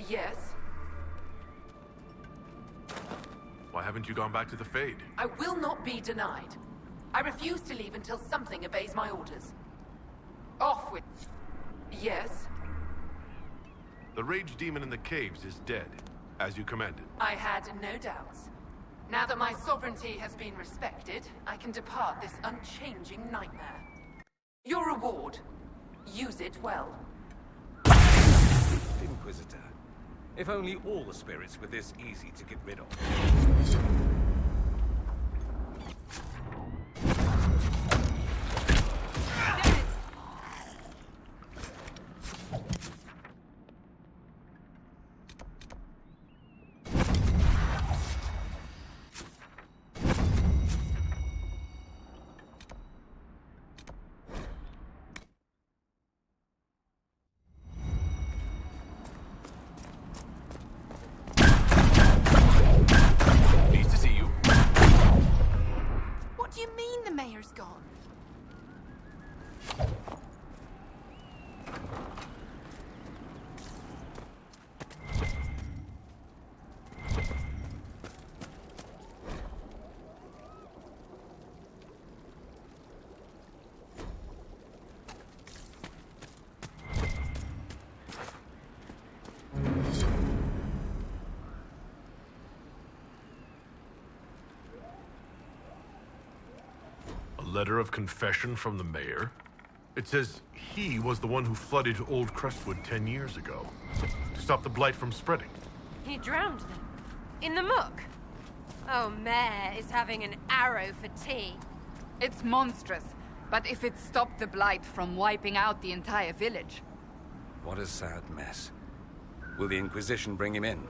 Yes? Why haven't you gone back to the Fade? I will not be denied. I refuse to leave until something obeys my orders. Off with... Yes? The rage demon in the caves is dead, as you commanded. I had no doubts. Now that my sovereignty has been respected, I can depart this unchanging nightmare. Your reward. Use it well. Inquisitor. If only all the spirits were this easy to get rid of. Gone. Letter of confession from the mayor? It says he was the one who flooded Old Crestwood 10 years ago to stop the blight from spreading. He drowned them? In the muck? Oh, Mayor is having an arrow for tea. It's monstrous, but if it stopped the blight from wiping out the entire village... What a sad mess. Will the Inquisition bring him in?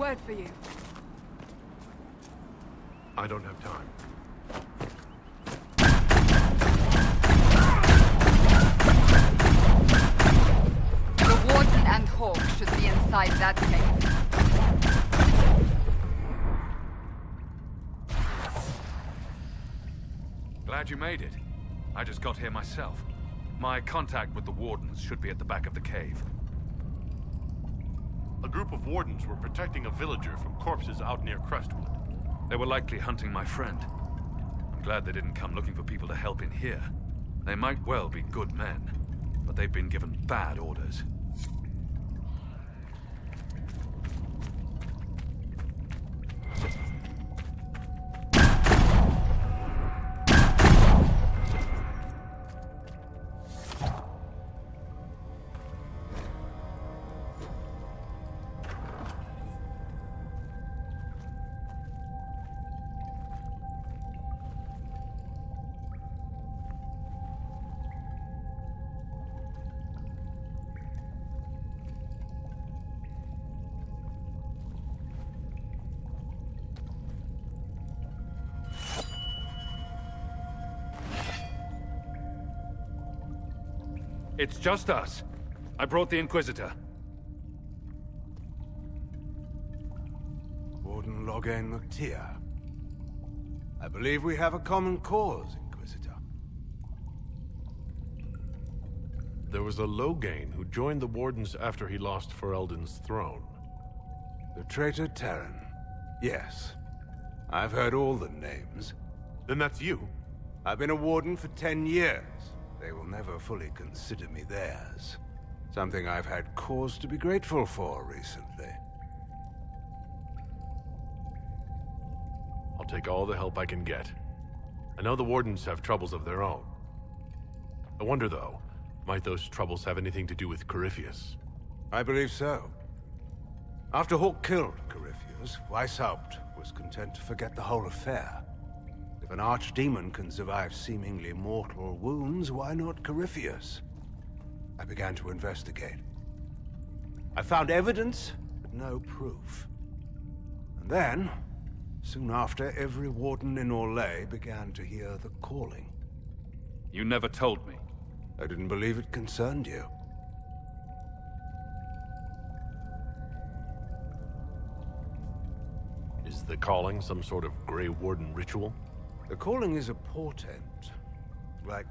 Word for you. I don't have time. The Warden and Hawk should be inside that cave. Glad you made it. I just got here myself. My contact with the Wardens should be at the back of the cave. A group of wardens were protecting a villager from corpses out near Crestwood. They were likely hunting my friend. I'm glad they didn't come looking for people to help in here. They might well be good men, but they've been given bad orders. It's just us. I brought the Inquisitor. Warden Loghain McTeer. I believe we have a common cause, Inquisitor. There was a Loghain who joined the Wardens after he lost Ferelden's throne. The traitor Terran. Yes. I've heard all the names. Then that's you? I've been a Warden for 10 years. They will never fully consider me theirs. Something I've had cause to be grateful for recently. I'll take all the help I can get. I know the Wardens have troubles of their own. I wonder, though, might those troubles have anything to do with Corypheus? I believe so. After Hawk killed Corypheus, Weishaupt was content to forget the whole affair. If an archdemon can survive seemingly mortal wounds, why not Corypheus? I began to investigate. I found evidence, but no proof. And then, soon after, every warden in Orlais began to hear the calling. You never told me. I didn't believe it concerned you. Is the calling some sort of Grey Warden ritual? The calling is a portent, like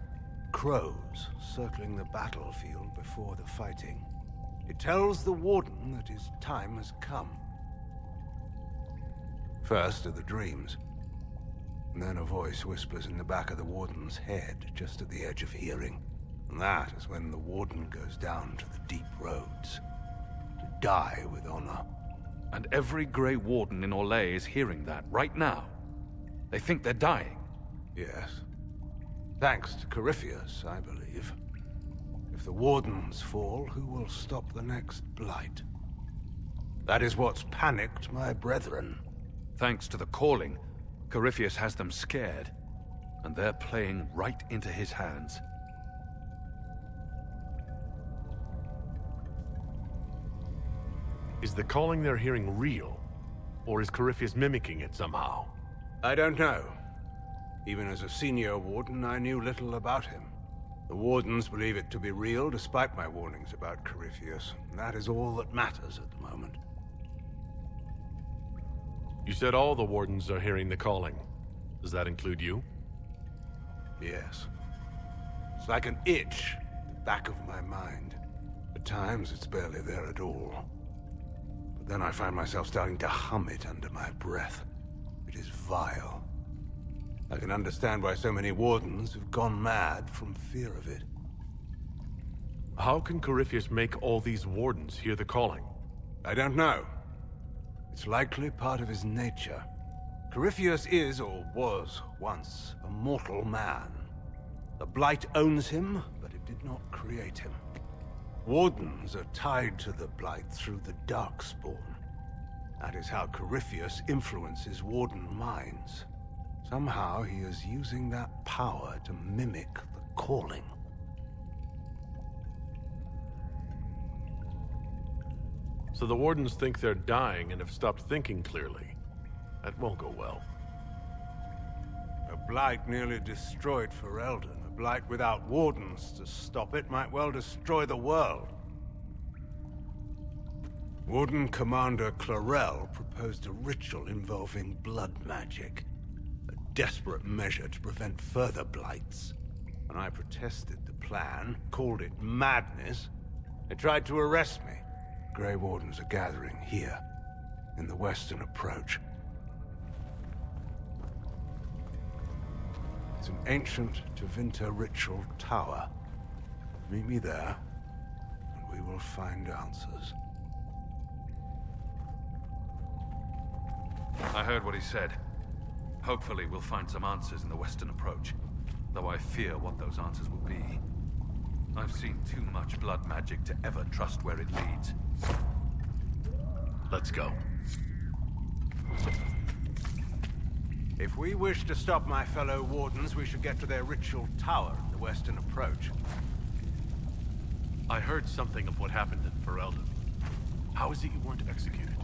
crows circling the battlefield before the fighting. It tells the Warden that his time has come. First are the dreams, and then a voice whispers in the back of the Warden's head, just at the edge of hearing. And that is when the Warden goes down to the deep roads, to die with honor. And every Grey Warden in Orlais is hearing that right now. They think they're dying. Yes. Thanks to Corypheus, I believe. If the Wardens fall, who will stop the next blight? That is what's panicked my brethren. Thanks to the calling, Corypheus has them scared. And they're playing right into his hands. Is the calling they're hearing real? Or is Corypheus mimicking it somehow? I don't know. Even as a senior Warden, I knew little about him. The Wardens believe it to be real, despite my warnings about Corypheus. And that is all that matters at the moment. You said all the Wardens are hearing the calling. Does that include you? Yes. It's like an itch at the back of my mind. At times, it's barely there at all. But then I find myself starting to hum it under my breath. It is vile. I can understand why so many Wardens have gone mad from fear of it. How can Corypheus make all these Wardens hear the calling? I don't know. It's likely part of his nature. Corypheus is, or was, once a mortal man. The Blight owns him, but it did not create him. Wardens are tied to the Blight through the Darkspawn. That is how Corypheus influences Warden minds. Somehow he is using that power to mimic the calling. So the Wardens think they're dying and have stopped thinking clearly. That won't go well. The Blight nearly destroyed Ferelden. A Blight without Wardens to stop it might well destroy the world. Warden Commander Clarel proposed a ritual involving blood magic. A desperate measure to prevent further blights. When I protested the plan, called it madness, they tried to arrest me. Grey Wardens are gathering here, in the western approach. It's an ancient Tevinter ritual tower. Meet me there, and we will find answers. I heard what he said. Hopefully we'll find some answers in the western approach. Though I fear what those answers will be. I've seen too much blood magic to ever trust where it leads. Let's go. If we wish to stop my fellow Wardens, we should get to their ritual tower in the western approach. I heard something of what happened in Ferelden. How is it you weren't executed?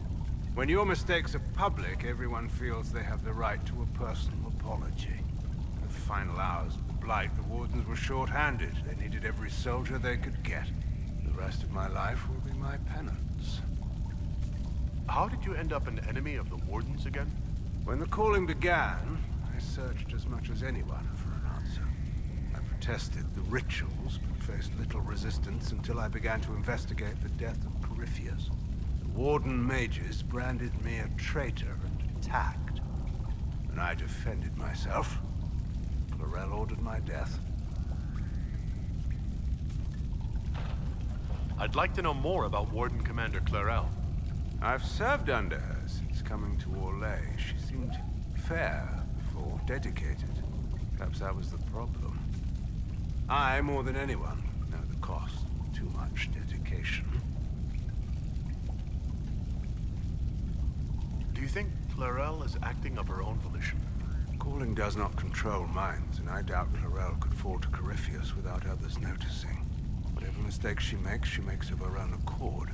When your mistakes are public, everyone feels they have the right to a personal apology. In the final hours of the Blight, the Wardens were short-handed. They needed every soldier they could get. The rest of my life will be my penance. How did you end up an enemy of the Wardens again? When the calling began, I searched as much as anyone for an answer. I protested the rituals, but faced little resistance until I began to investigate the death of Corypheus. The Warden mages branded me a traitor and attacked. When I defended myself, Clarel ordered my death. I'd like to know more about Warden Commander Clarel. I've served under her since coming to Orlais. She seemed fair before, dedicated. Perhaps that was the problem. I, more than anyone, know the cost of too much dedication. Do you think Clarel is acting of her own volition? Calling does not control minds, and I doubt Clarel could fall to Corypheus without others noticing. Whatever mistakes she makes of her own accord.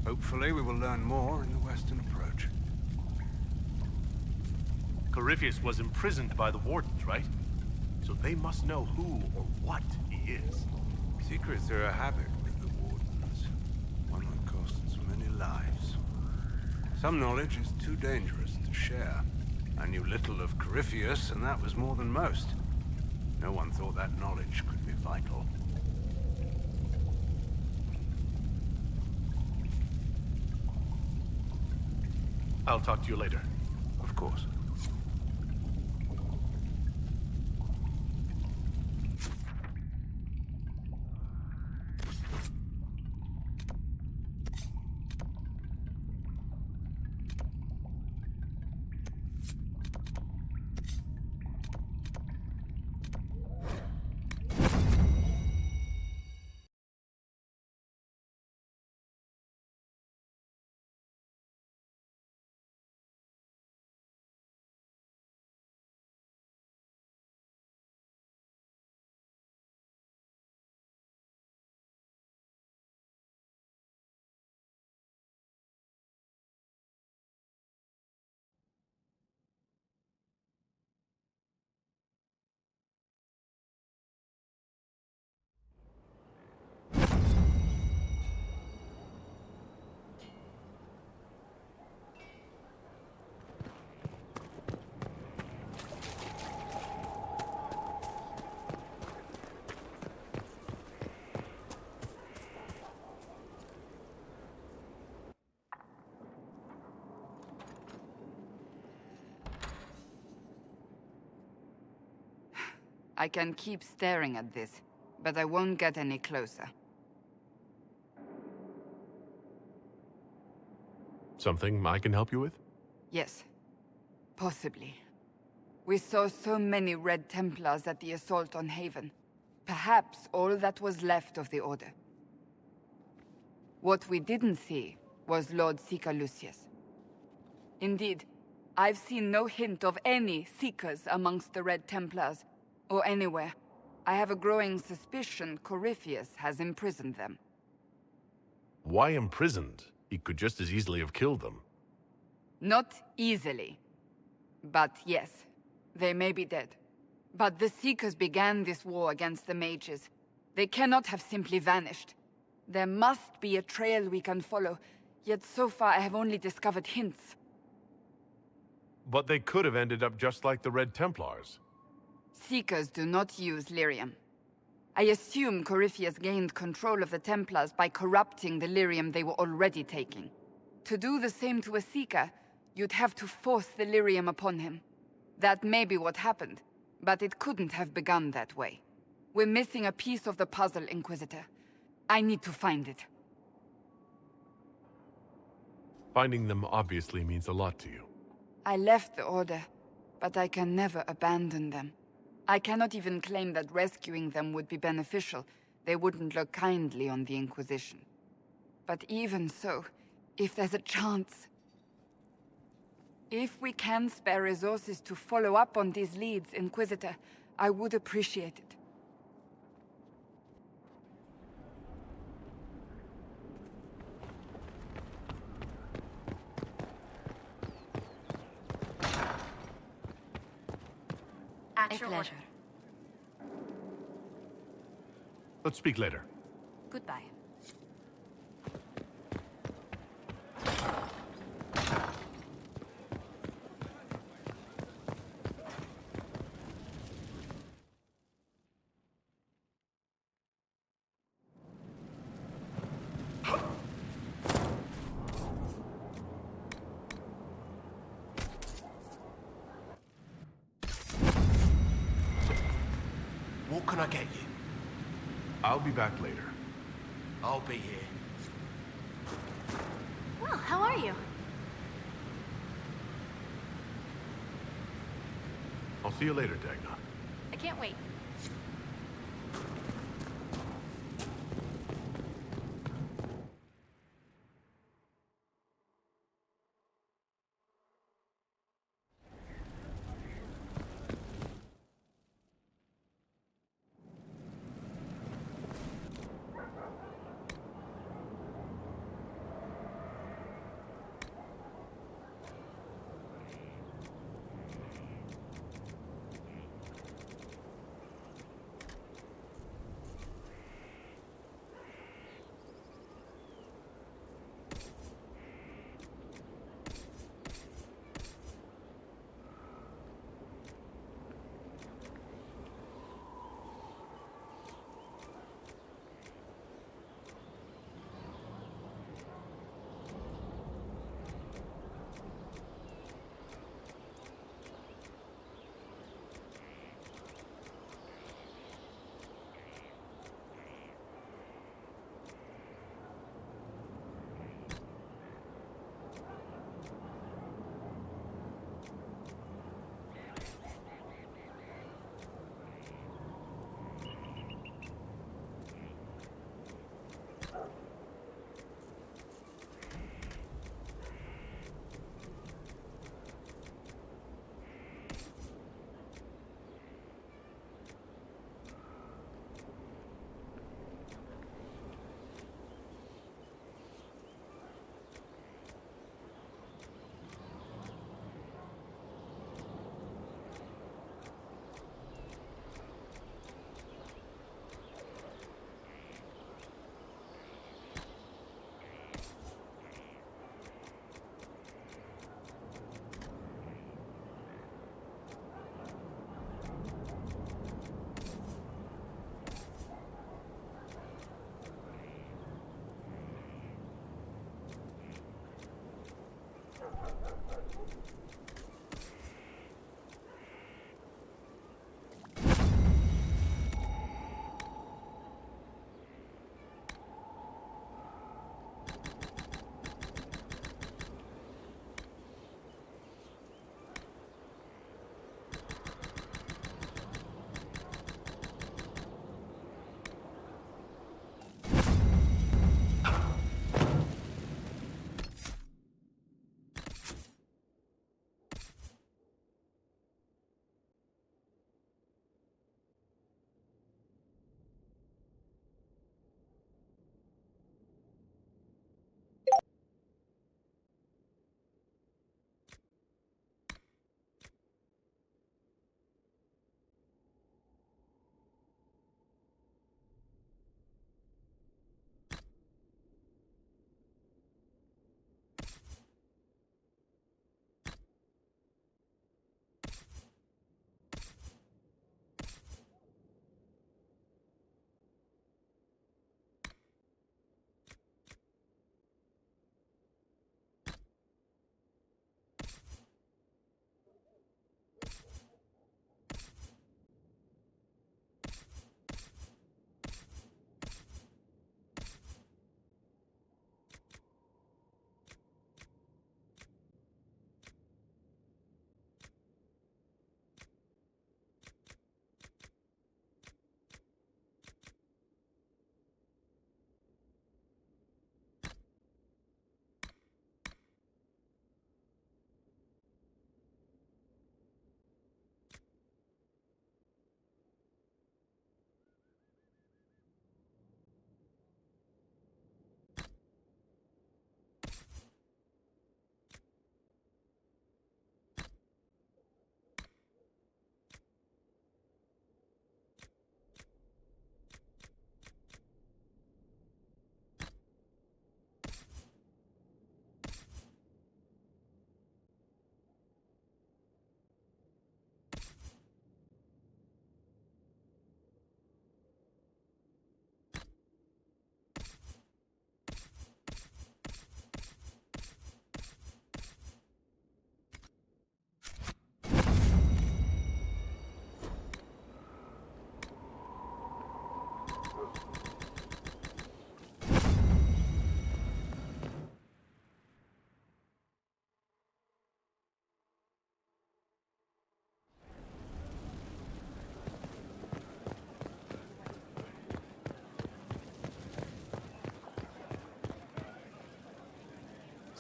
Hopefully, we will learn more in the western approach. Corypheus was imprisoned by the Wardens, right? So they must know who or what he is. Secrets are a habit with the Wardens. One that costs many lives. Some knowledge is too dangerous to share. I knew little of Corypheus, and that was more than most. No one thought that knowledge could be vital. I'll talk to you later. Of course. I can keep staring at this, but I won't get any closer. Something I can help you with? Yes. Possibly. We saw so many Red Templars at the assault on Haven. Perhaps all that was left of the Order. What we didn't see was Lord Seeker Lucius. Indeed, I've seen no hint of any Seekers amongst the Red Templars, or anywhere. I have a growing suspicion Corypheus has imprisoned them. Why imprisoned? He could just as easily have killed them. Not easily. But yes, they may be dead. But the Seekers began this war against the mages. They cannot have simply vanished. There must be a trail we can follow, yet so far I have only discovered hints. But they could have ended up just like the Red Templars. Seekers do not use lyrium. I assume Corypheus gained control of the Templars by corrupting the lyrium they were already taking. To do the same to a Seeker, you'd have to force the lyrium upon him. That may be what happened, but it couldn't have begun that way. We're missing a piece of the puzzle, Inquisitor. I need to find it. Finding them obviously means a lot to you. I left the Order, but I can never abandon them. I cannot even claim that rescuing them would be beneficial. They wouldn't look kindly on the Inquisition. But even so, if there's a chance... If we can spare resources to follow up on these leads, Inquisitor, I would appreciate it. At your pleasure. Let's speak later. Goodbye. What can I get you? I'll be back later. I'll be here. Well, how are you? I'll see you later, Dagna. I can't wait.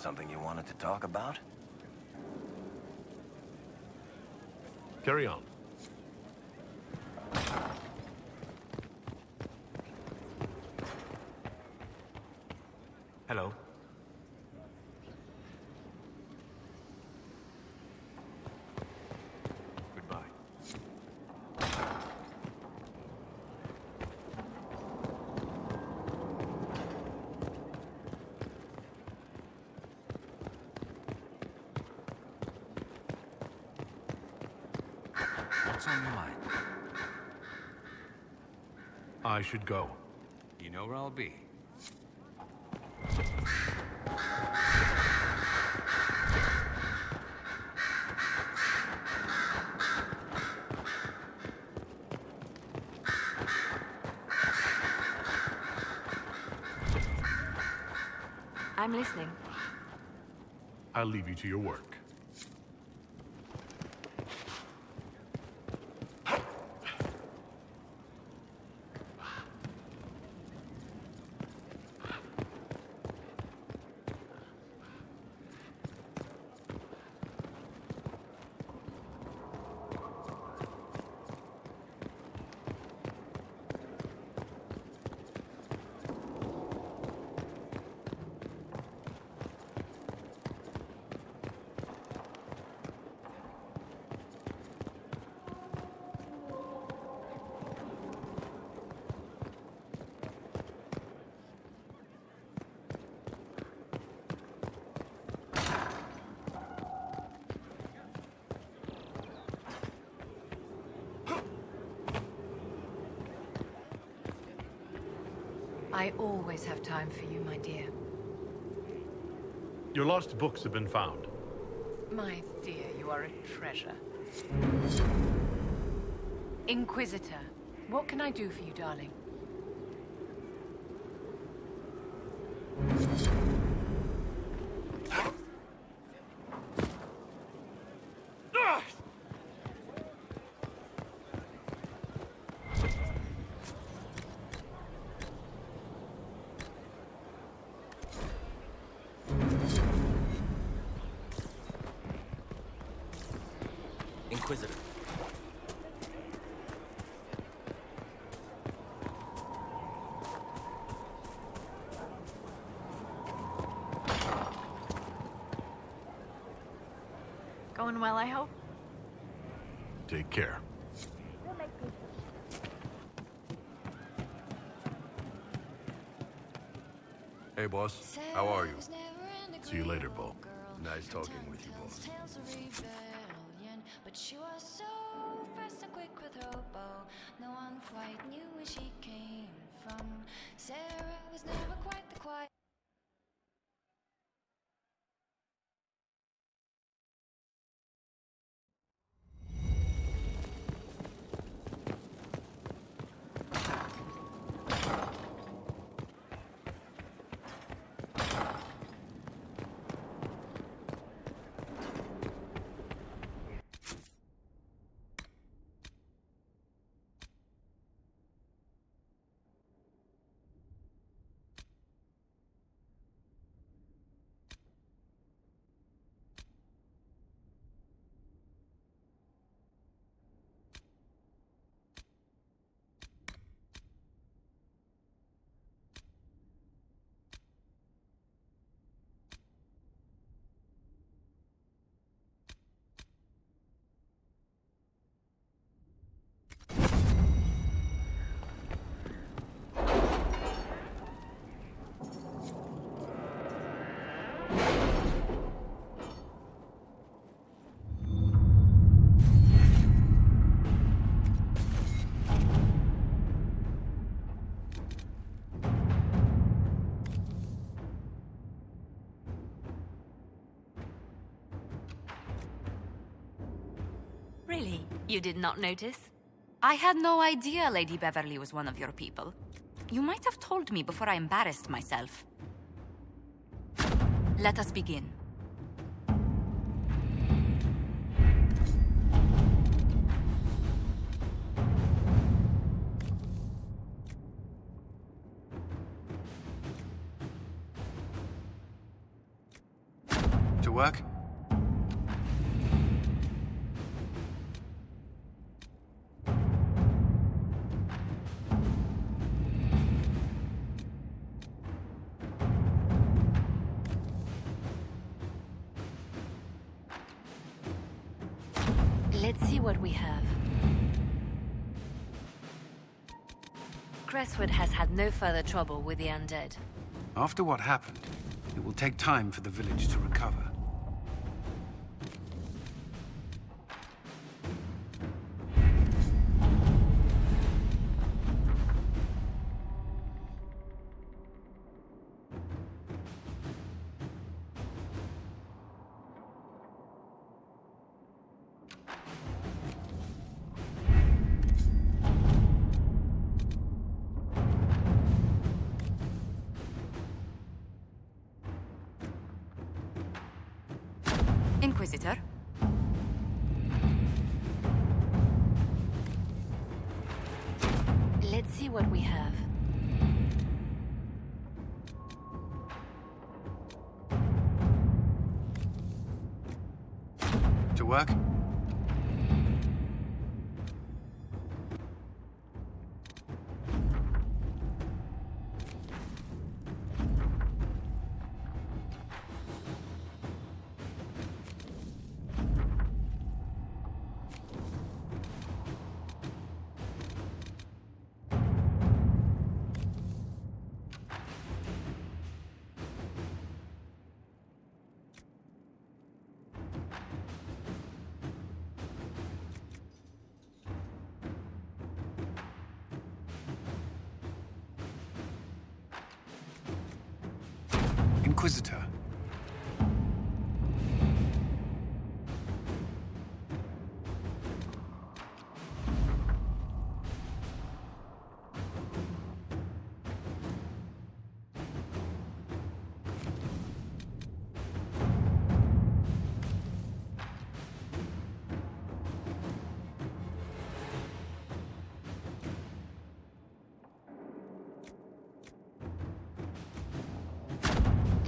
Something you wanted to talk about? Carry on. Hello. Goodbye. What's on your mind? I should go. You know where I'll be. I'm listening. I'll leave you to your work. I always have time for you, my dear. Your lost books have been found. My dear, you are a treasure. Inquisitor, what can I do for you, darling? Inquisitor. Going well, I hope? Take care. Hey, boss. How are you? See you later, Bo. Nice talking with you, boss. But she was so fast and quick with her bow. No one quite knew where she came from. Sarah was never quite the quiet. Really? You did not notice? I had no idea Lady Beverly was one of your people. You might have told me before I embarrassed myself. Let us begin. To work? Let's see what we have. Crestwood has had no further trouble with the undead. After what happened, it will take time for the village to recover. Inquisitor? Let's see what we have. To work? Inquisitor.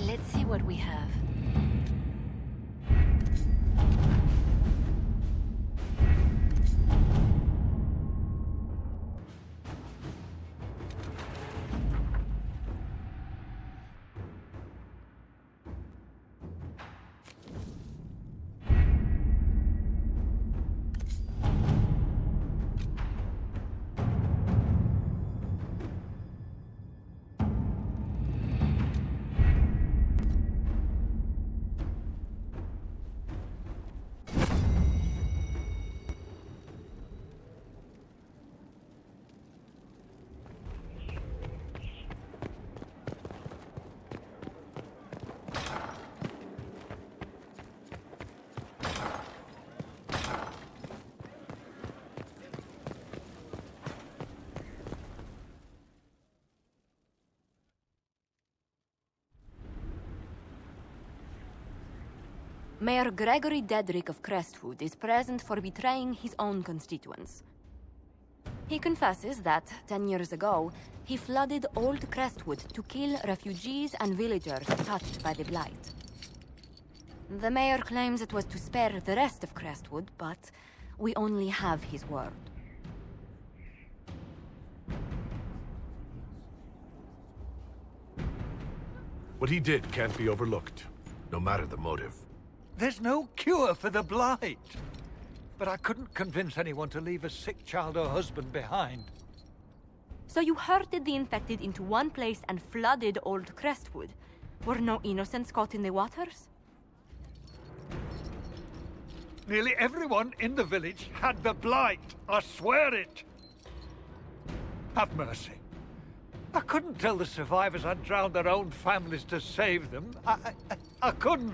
Let's see what we have. Mayor Gregory Dedrick of Crestwood is present for betraying his own constituents. He confesses that, 10 years ago, he flooded Old Crestwood to kill refugees and villagers touched by the Blight. The mayor claims it was to spare the rest of Crestwood, but we only have his word. What he did can't be overlooked, no matter the motive. There's no cure for the Blight. But I couldn't convince anyone to leave a sick child or husband behind. So you herded the infected into one place and flooded Old Crestwood. Were no innocents caught in the waters? Nearly everyone in the village had the Blight. I swear it. Have mercy. I couldn't tell the survivors I'd drowned their own families to save them. I couldn't.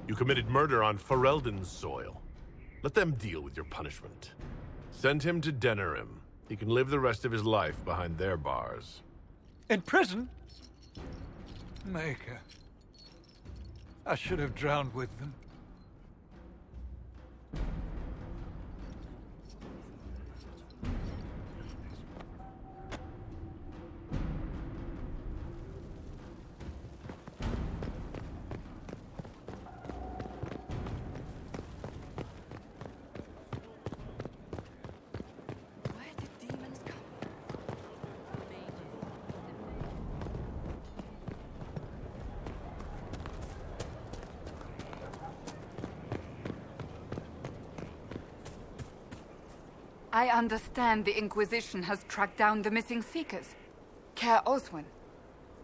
You committed murder on Ferelden's soil. Let them deal with your punishment. Send him to Denerim. He can live the rest of his life behind their bars. In prison? Maker. I should have drowned with them. I understand the Inquisition has tracked down the missing Seekers. Care Oswin.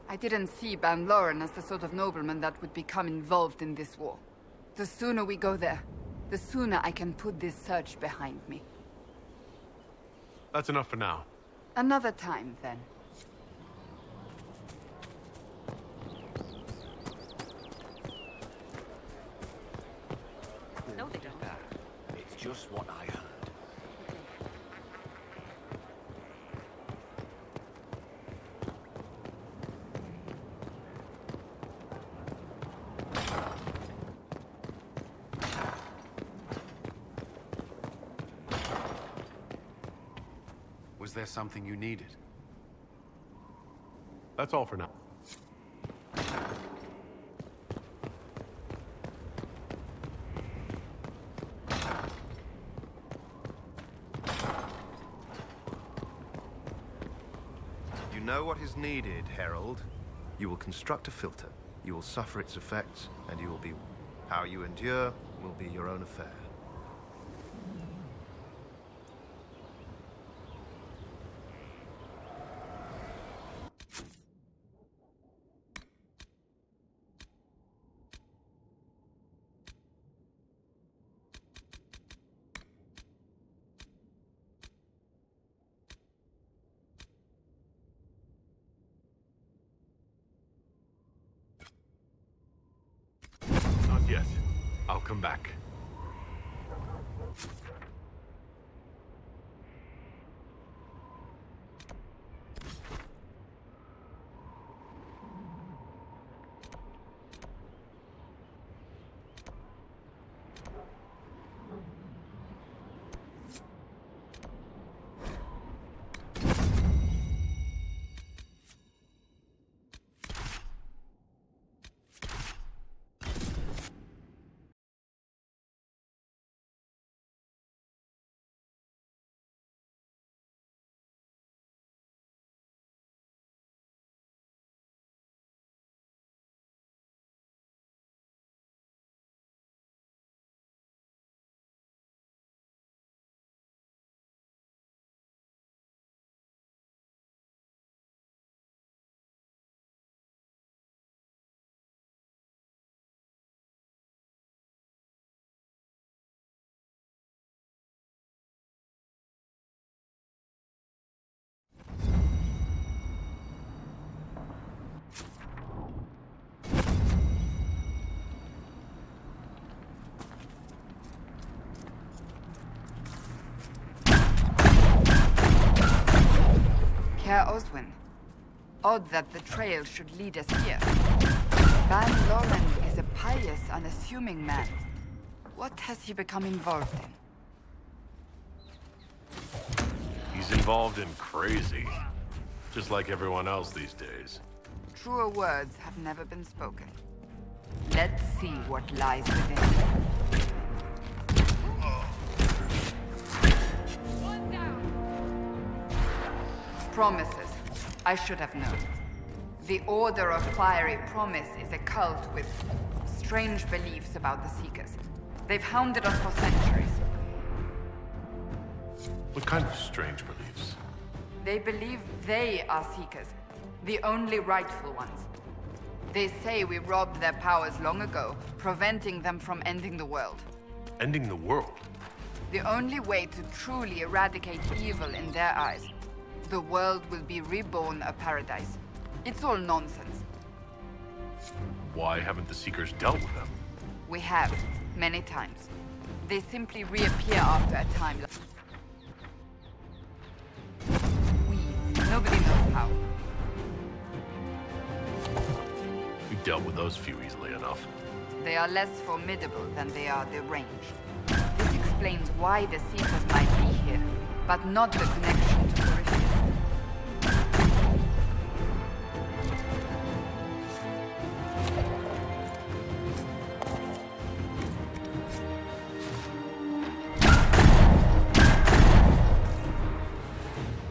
I didn't see Ban Loren as the sort of nobleman that would become involved in this war. The sooner we go there, the sooner I can put this search behind me. That's enough for now. Another time, then. No, they don't. It's just what I heard. Was there something you needed? That's all for now. You know what is needed, Herald. You will construct a filter. You will suffer its effects, and you will be... How you endure will be your own affair. Not yet. I'll come back. Care Oswin. Odd that the trail should lead us here. Ban Loren is a pious, unassuming man. What has he become involved in? He's involved in crazy. Just like everyone else these days. Truer words have never been spoken. Let's see what lies within. Promises. I should have known. The Order of Fiery Promise is a cult with strange beliefs about the Seekers. They've hounded us for centuries. What kind of strange beliefs? They believe they are Seekers, the only rightful ones. They say we robbed their powers long ago, preventing them from ending the world. Ending the world? The only way to truly eradicate evil in their eyes. The world will be reborn a paradise. It's all nonsense. Why haven't the Seekers dealt with them? We have, many times. They simply reappear after a time. Nobody knows how. We dealt with those few easily enough. They are less formidable than they are deranged. This explains why the Seekers might be here, but not the connection to Corypheus.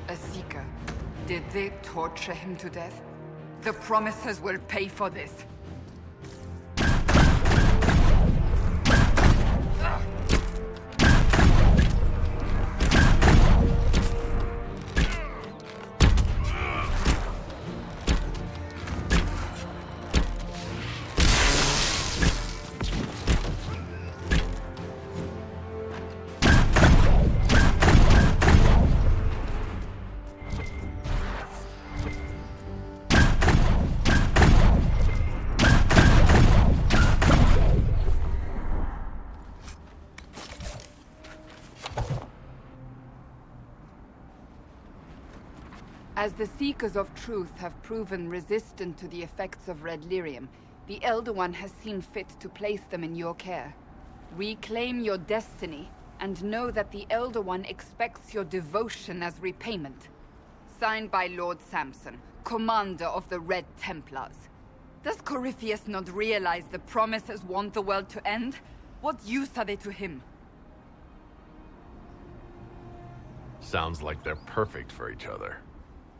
A Seeker. Did they torture him to death? The Promisers will pay for this. As the Seekers of Truth have proven resistant to the effects of red lyrium, the Elder One has seen fit to place them in your care. Reclaim your destiny, and know that the Elder One expects your devotion as repayment. Signed by Lord Samson, Commander of the Red Templars. Does Corypheus not realize the promises want the world to end? What use are they to him? Sounds like they're perfect for each other.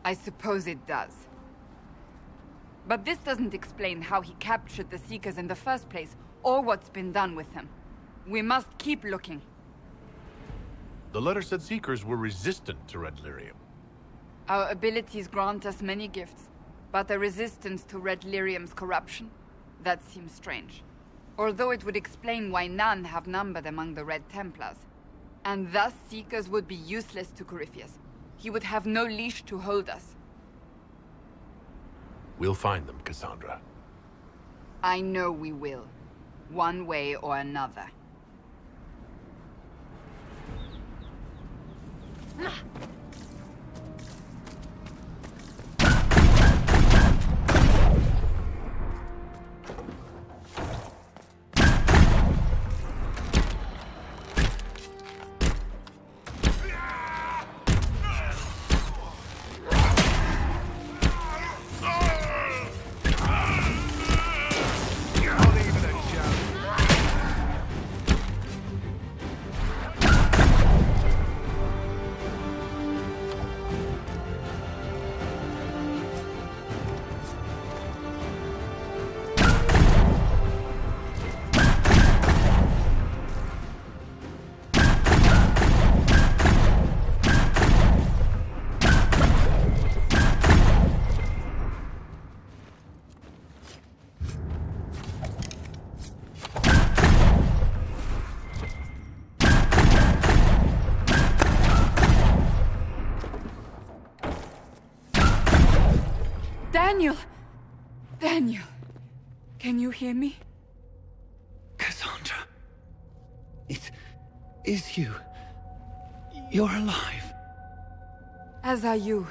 I suppose it does. But this doesn't explain how he captured the Seekers in the first place, or what's been done with them. We must keep looking. The letter said Seekers were resistant to red lyrium. Our abilities grant us many gifts, but a resistance to red lyrium's corruption? That seems strange. Although it would explain why none have numbered among the Red Templars. And thus Seekers would be useless to Corypheus. He would have no leash to hold us. We'll find them, Cassandra. I know we will. One way or another. Daniel! Daniel! Can you hear me? Cassandra. It is you. You're alive. As are you.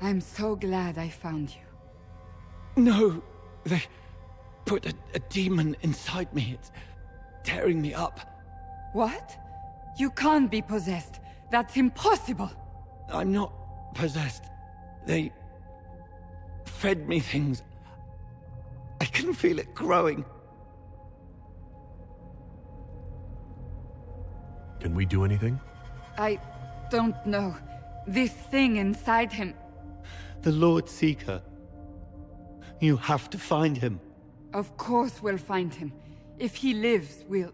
I'm so glad I found you. No, they put a demon inside me. It's tearing me up. What? You can't be possessed. That's impossible. I'm not possessed. They fed me things. I can feel it growing. Can we do anything? I don't know. This thing inside him... The Lord Seeker. You have to find him. Of course we'll find him. If he lives, we'll...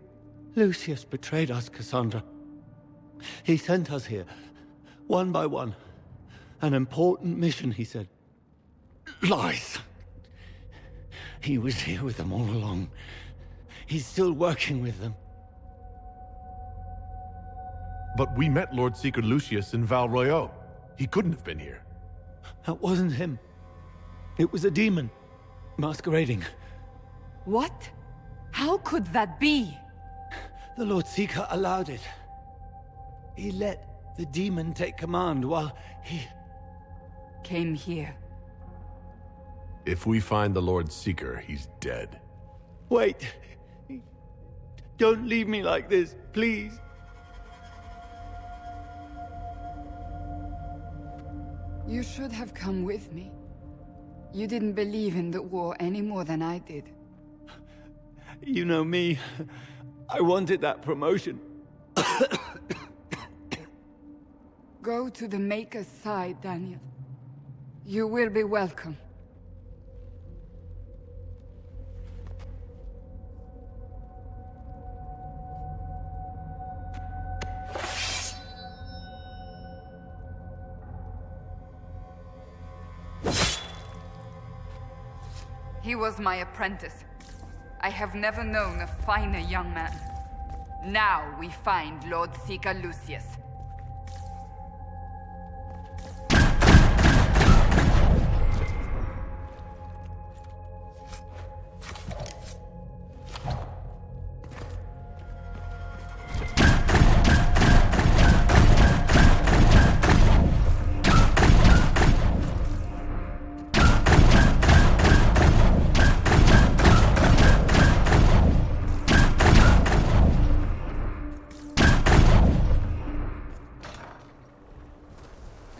Lucius betrayed us, Cassandra. He sent us here, one by one. An important mission, he said. Lies! He was here with them all along. He's still working with them. But we met Lord Seeker Lucius in Val Royeaux. He couldn't have been here. That wasn't him. It was a demon, masquerading. What? How could that be? The Lord Seeker allowed it. He let the demon take command while he... came here. If we find the Lord Seeker, he's dead. Wait. Don't leave me like this, please. You should have come with me. You didn't believe in the war any more than I did. You know me. I wanted that promotion. Go to the Maker's side, Daniel. You will be welcome. He was my apprentice. I have never known a finer young man. Now we find Lord Seeker Lucius.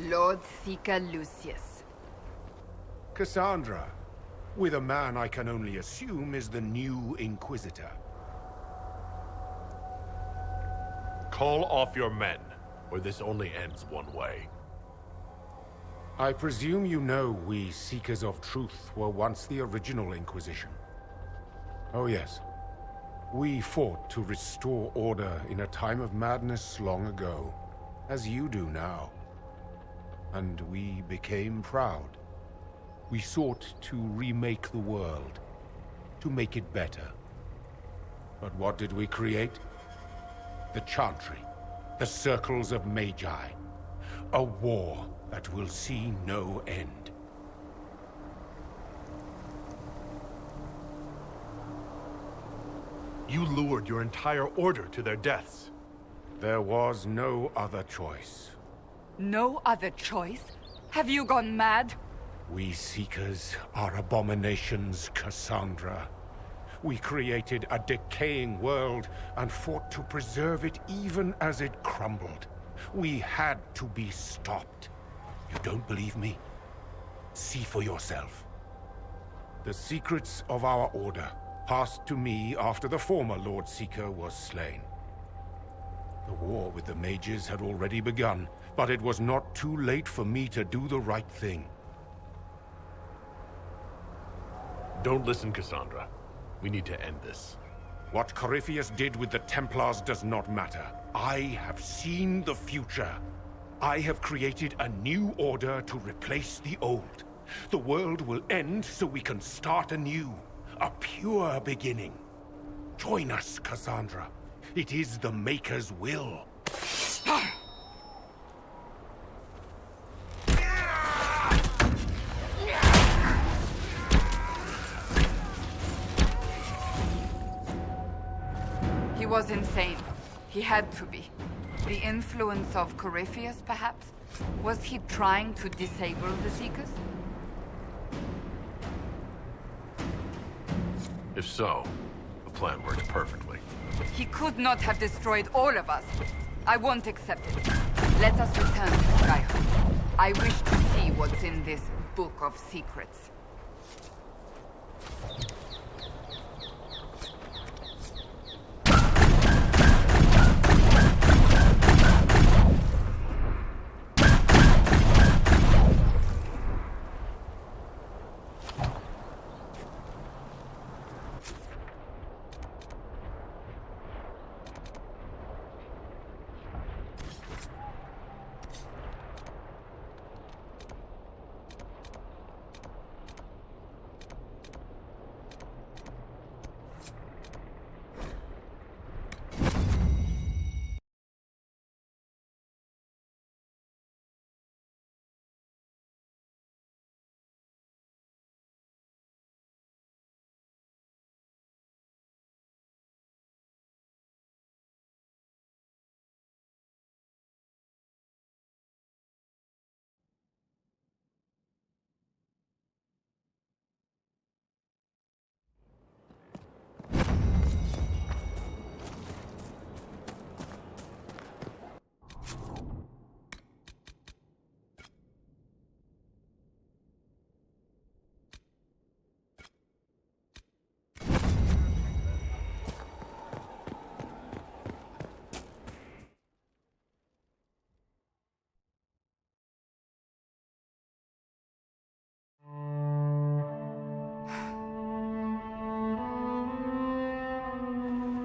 Lord Seeker Lucius. Cassandra, with a man I can only assume is the new Inquisitor. Call off your men, or this only ends one way. I presume you know we Seekers of Truth were once the original Inquisition. Oh yes. We fought to restore order in a time of madness long ago, as you do now. And we became proud. We sought to remake the world, to make it better. But what did we create? The Chantry, the Circles of Magi. A war that will see no end. You lured your entire order to their deaths. There was no other choice. No other choice? Have you gone mad? We Seekers are abominations, Cassandra. We created a decaying world and fought to preserve it even as it crumbled. We had to be stopped. You don't believe me? See for yourself. The secrets of our order passed to me after the former Lord Seeker was slain. The war with the mages had already begun, but it was not too late for me to do the right thing. Don't listen, Cassandra. We need to end this. What Corypheus did with the Templars does not matter. I have seen the future. I have created a new order to replace the old. The world will end so we can start anew. A pure beginning. Join us, Cassandra. It is the Maker's will. He was insane. He had to be. The influence of Corypheus, perhaps? Was he trying to disable the Seekers? If so, the plan works perfectly. He could not have destroyed all of us. I won't accept it. Let us return to Skyhook. I wish to see what's in this book of secrets.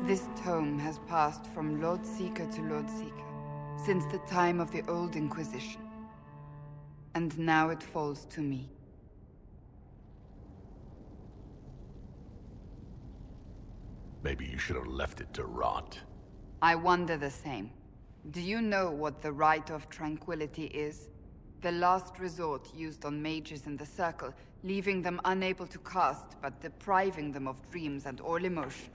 This tome has passed from Lord Seeker to Lord Seeker, since the time of the Old Inquisition. And now it falls to me. Maybe you should have left it to rot. I wonder the same. Do you know what the Rite of Tranquility is? The last resort used on mages in the Circle, leaving them unable to cast, but depriving them of dreams and all emotion.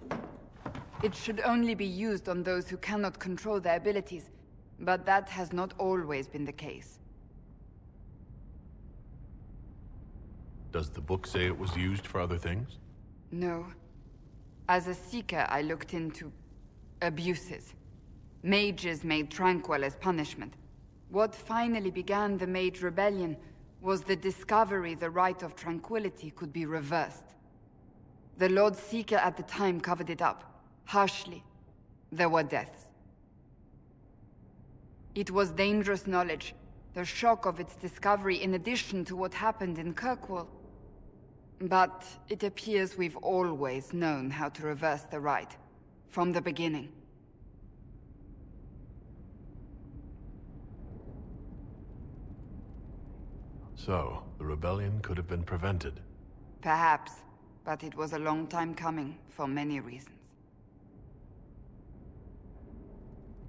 It should only be used on those who cannot control their abilities, but that has not always been the case. Does the book say it was used for other things? No. As a Seeker, I looked into abuses. Mages made Tranquil as punishment. What finally began the Mage Rebellion was the discovery the Rite of Tranquility could be reversed. The Lord Seeker at the time covered it up, harshly. There were deaths. It was dangerous knowledge, the shock of its discovery in addition to what happened in Kirkwall. But it appears we've always known how to reverse the Rite, from the beginning. So, the rebellion could have been prevented. Perhaps, but it was a long time coming, for many reasons.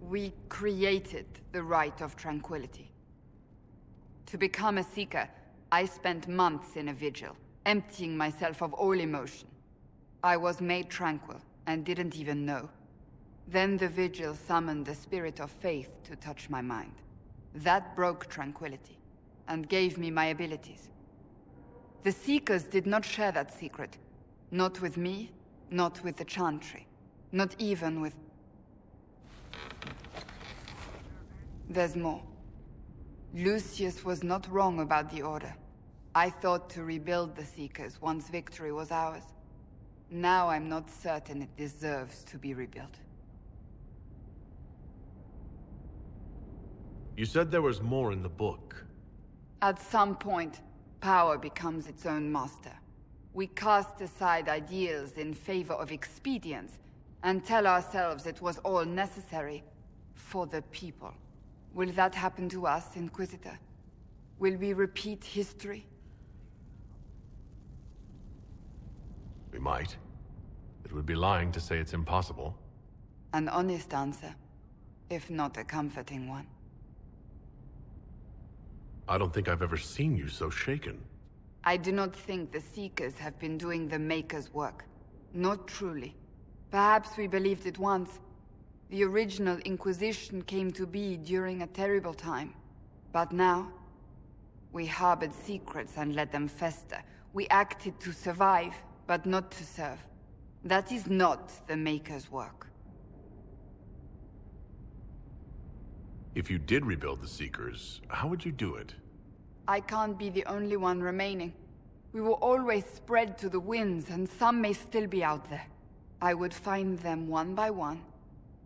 We created the Rite of Tranquility. To become a Seeker, I spent months in a vigil, emptying myself of all emotion. I was made tranquil, and didn't even know. Then the vigil summoned the spirit of faith to touch my mind. That broke tranquility, and gave me my abilities. The Seekers did not share that secret. Not with me, not with the Chantry, not even with... There's more. Lucius was not wrong about the Order. I thought to rebuild the Seekers once victory was ours. Now I'm not certain it deserves to be rebuilt. You said there was more in the book. At some point, power becomes its own master. We cast aside ideals in favor of expedience, and tell ourselves it was all necessary for the people. Will that happen to us, Inquisitor? Will we repeat history? We might. It would be lying to say it's impossible. An honest answer, if not a comforting one. I don't think I've ever seen you so shaken. I do not think the Seekers have been doing the Maker's work. Not truly. Perhaps we believed it once. The original Inquisition came to be during a terrible time. But now, we harbored secrets and let them fester. We acted to survive, but not to serve. That is not the Maker's work. If you did rebuild the Seekers, how would you do it? I can't be the only one remaining. We will always spread to the winds, and some may still be out there. I would find them one by one.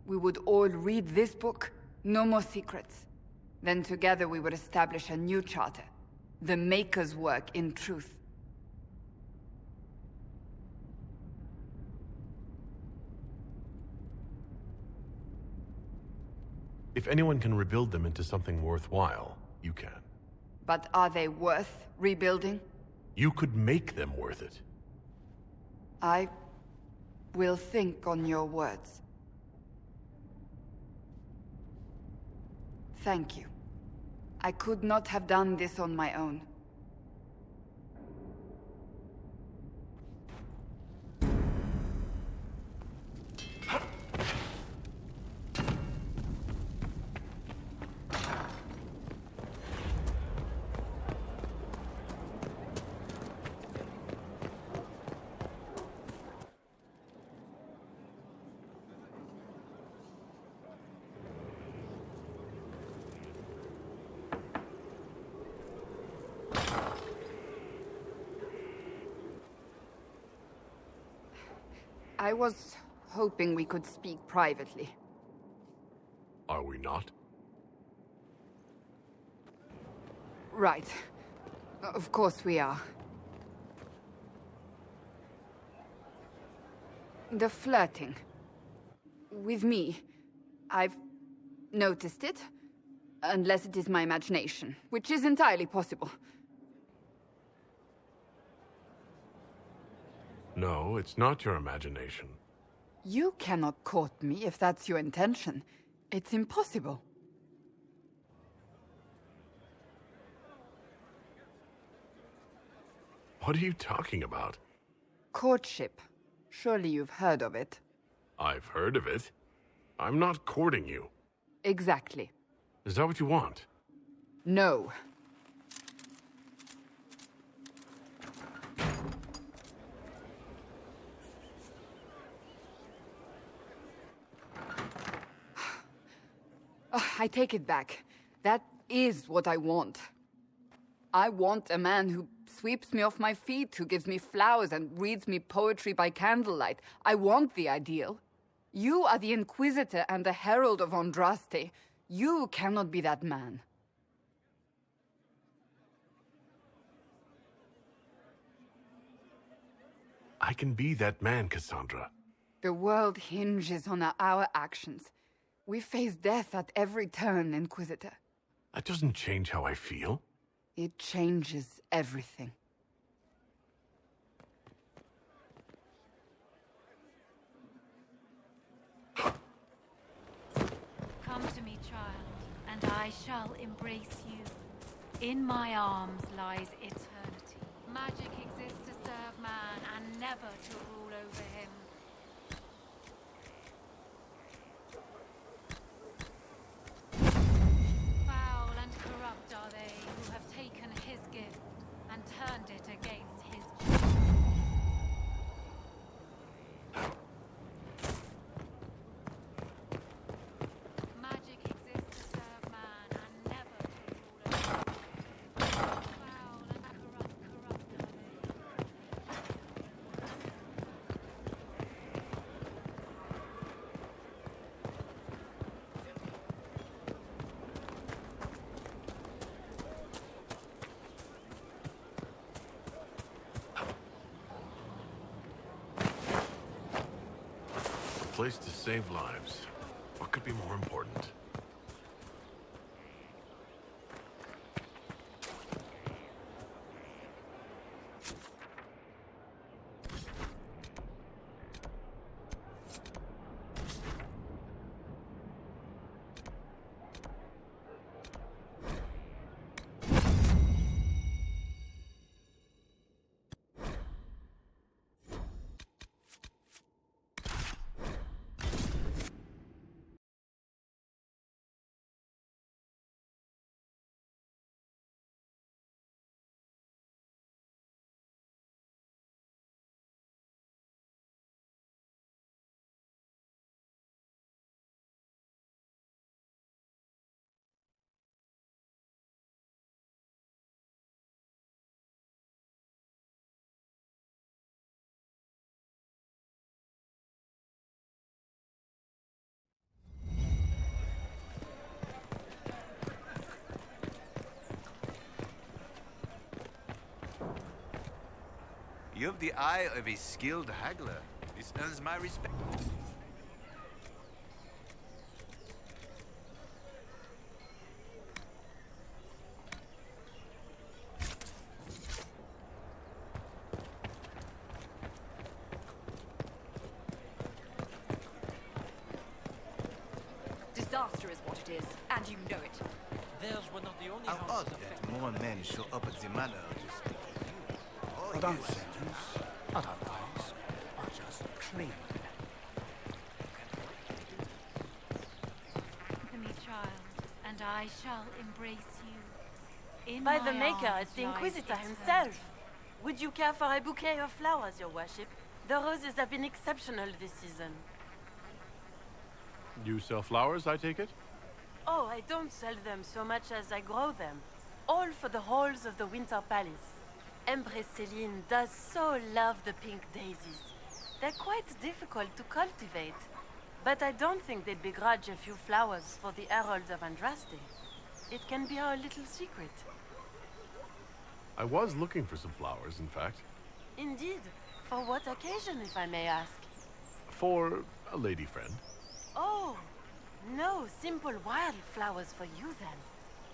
We would all read this book, no more secrets. Then together we would establish a new charter. The Maker's work in truth. If anyone can rebuild them into something worthwhile, you can. But are they worth rebuilding? You could make them worth it. I will think on your words. Thank you. I could not have done this on my own. I was hoping we could speak privately. Are we not? Right. Of course we are. The flirting. With me. I've noticed it. Unless it is my imagination, which is entirely possible. No, it's not your imagination. You cannot court me if that's your intention. It's impossible. What are you talking about? Courtship. Surely you've heard of it. I've heard of it. I'm not courting you. Exactly. Is that what you want? No. I take it back. That is what I want. I want a man who sweeps me off my feet, who gives me flowers and reads me poetry by candlelight. I want the ideal. You are the Inquisitor and the Herald of Andraste. You cannot be that man. I can be that man, Cassandra. The world hinges on our actions. We face death at every turn, Inquisitor. That doesn't change how I feel. It changes everything. Come to me, child, and I shall embrace you. In my arms lies eternity. Magic exists to serve man and never to rule over him. Foul and corrupt are they who have taken his gift and turned it against his justice. Magic exists to serve man and never to rule over him. Foul and corrupt are they. A place to save lives. What could be more important? You have the eye of a skilled haggler. This earns my respect. Disaster is what it is, and you know it. Theirs were not the only How houses odd that more men show up at the manor to speak to you. I don't sentence. I don't ask. I just clean. Come to me, child, and I shall embrace you. In By my the Maker, arms it's the lies Inquisitor eternity. himself. Would you care for a bouquet of flowers, your worship? The roses have been exceptional this season. You sell flowers, I take it? Oh, I don't sell them so much as I grow them. All for the halls of the Winter Palace. Empress Celine does so love the pink daisies. They're quite difficult to cultivate. But I don't think they'd begrudge a few flowers for the Herald of Andraste. It can be our little secret. I was looking for some flowers, in fact. Indeed. For what occasion, if I may ask? For a lady friend. Oh, no simple wildflowers for you then.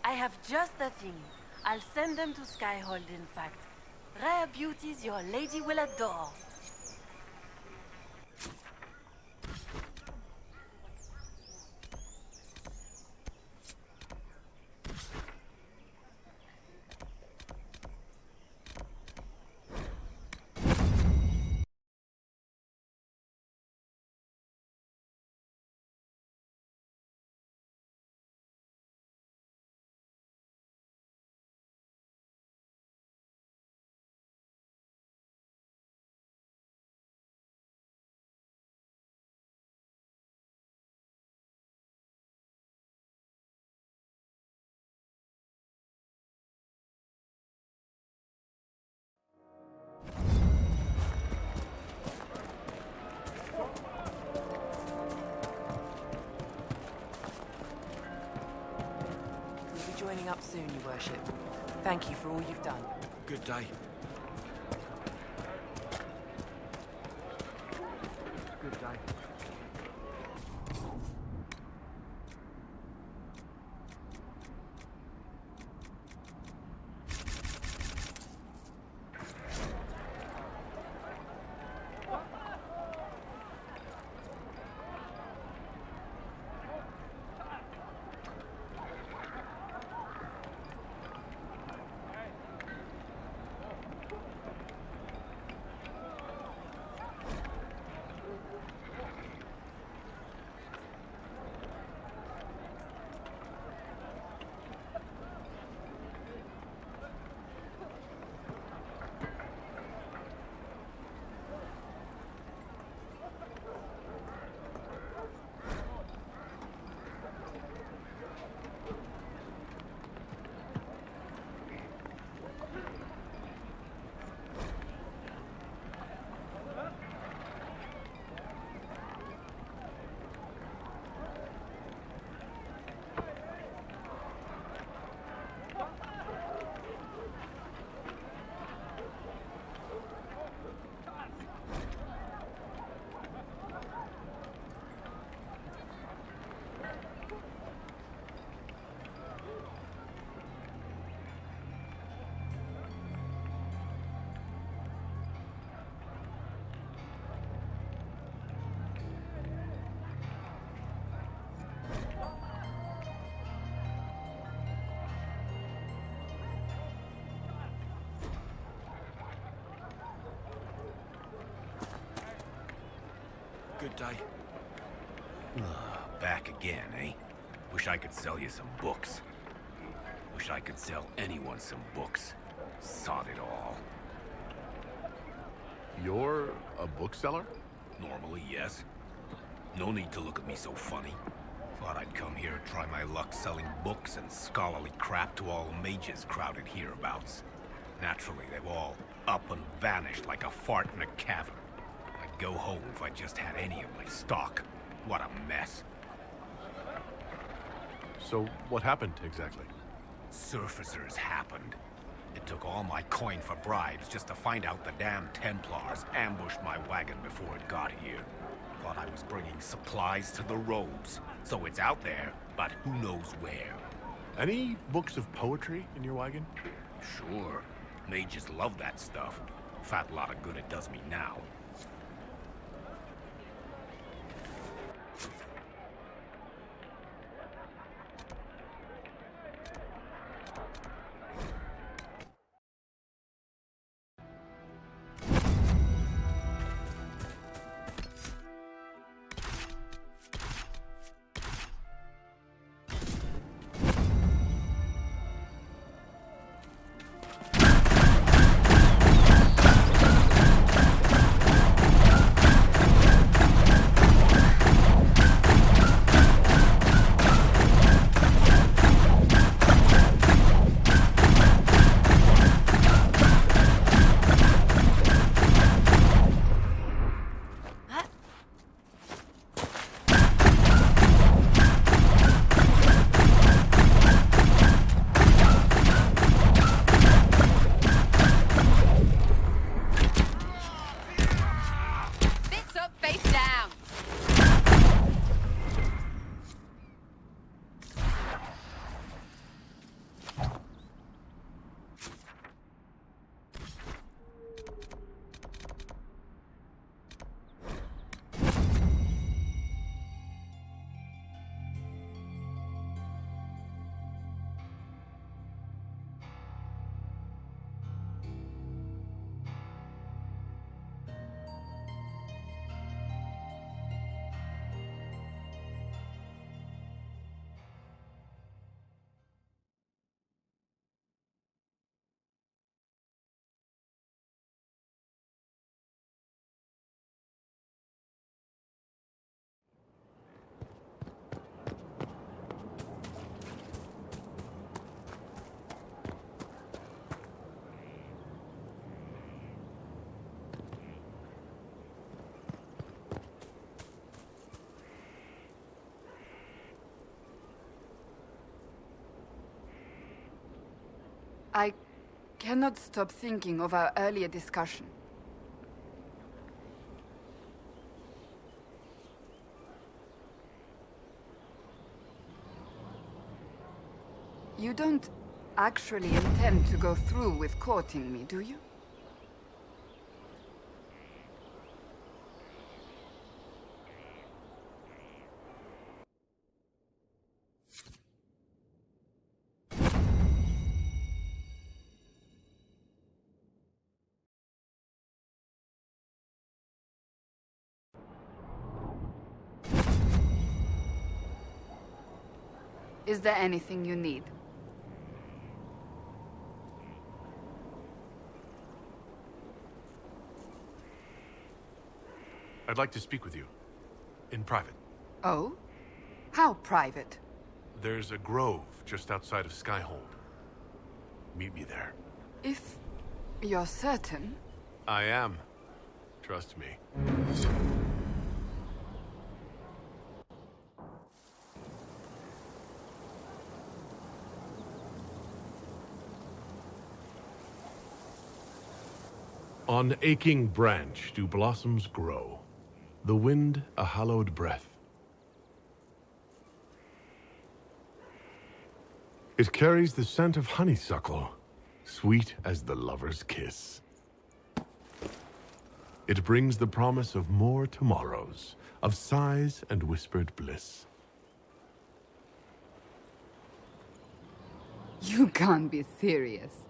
I have just the thing. I'll send them to Skyhold, in fact. Rare beauties your lady will adore. up soon, Your Worship. Thank you for all you've done. Good day. Good day. Good day. Back again, eh? Wish I could sell you some books. Wish I could sell anyone some books. Sod it all. You're a bookseller? Normally, yes. No need to look at me so funny. Thought I'd come here and try my luck selling books and scholarly crap to all the mages crowded hereabouts. Naturally, they've all up and vanished like a fart in a cavern. I'd go home if I just had any of my stock. What a mess. So, what happened exactly? Surfacers happened. It took all my coin for bribes just to find out the damn Templars ambushed my wagon before it got here. Thought I was bringing supplies to the robes. So it's out there, but who knows where. Any books of poetry in your wagon? Sure. Mages love that stuff. Fat lot of good it does me now. I cannot stop thinking of our earlier discussion. You don't actually intend to go through with courting me, do you? Is there anything you need? I'd like to speak with you. In private. Oh? How private? There's a grove just outside of Skyhold. Meet me there. If you're certain... I am. Trust me. On aching branch do blossoms grow, the wind a hallowed breath. It carries the scent of honeysuckle, sweet as the lover's kiss. It brings the promise of more tomorrows, of sighs and whispered bliss. You can't be serious.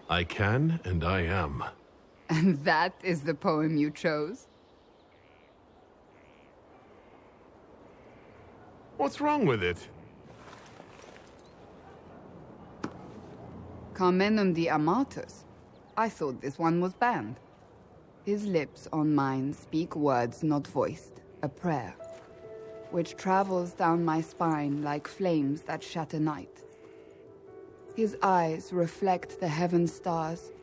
I can, and I am. And that is the poem you chose? What's wrong with it? Carmenum de Amatus. I thought this one was banned. His lips on mine speak words not voiced, a prayer, which travels down my spine like flames that shatter night. His eyes reflect the heaven stars,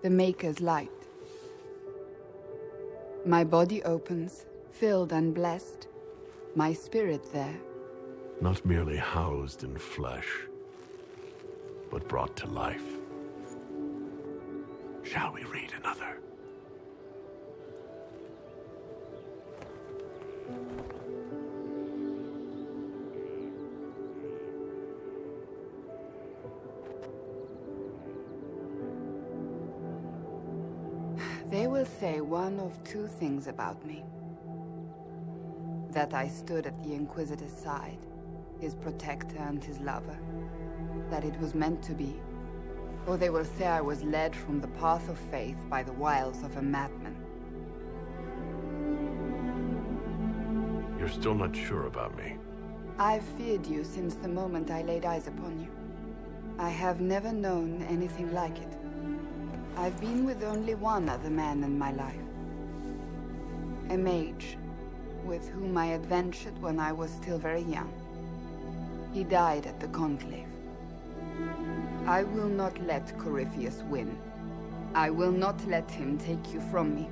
the Maker's light. My body opens, filled and blessed, my spirit there. Not merely housed in flesh, but brought to life. Shall we read another? They will say one of two things about me. That I stood at the Inquisitor's side, his protector and his lover. That it was meant to be. Or they will say I was led from the path of faith by the wiles of a madman. You're still not sure about me. I've feared you since the moment I laid eyes upon you. I have never known anything like it. I've been with only one other man in my life. A mage, with whom I adventured when I was still very young. He died at the Conclave. I will not let Corypheus win. I will not let him take you from me.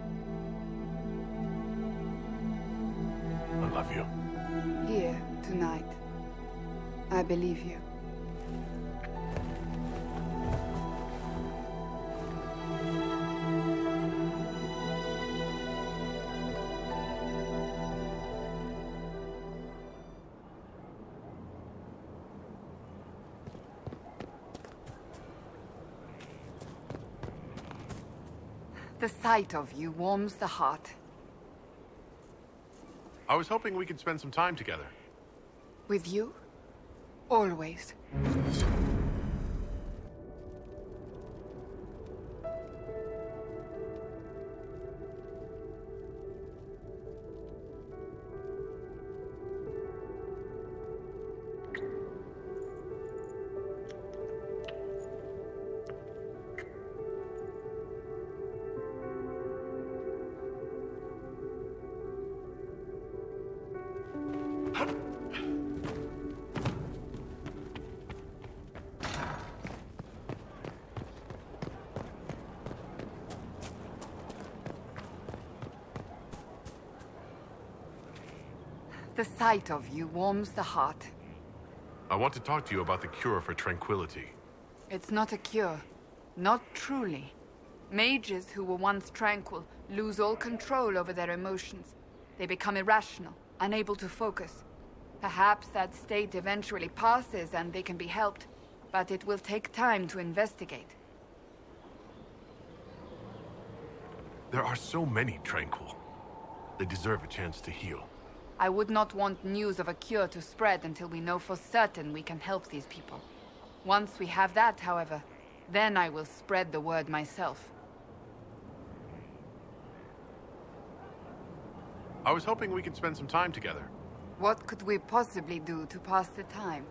I love you. Here, tonight. I believe you. The sight of you warms the heart. I was hoping we could spend some time together. With you? Always. The sight of you warms the heart. I want to talk to you about the cure for tranquility. It's not a cure. Not truly. Mages who were once tranquil lose all control over their emotions. They become irrational, unable to focus. Perhaps that state eventually passes and they can be helped, but it will take time to investigate. There are so many tranquil. They deserve a chance to heal. I would not want news of a cure to spread until we know for certain we can help these people. Once we have that, however, then I will spread the word myself. I was hoping we could spend some time together. What could we possibly do to pass the time?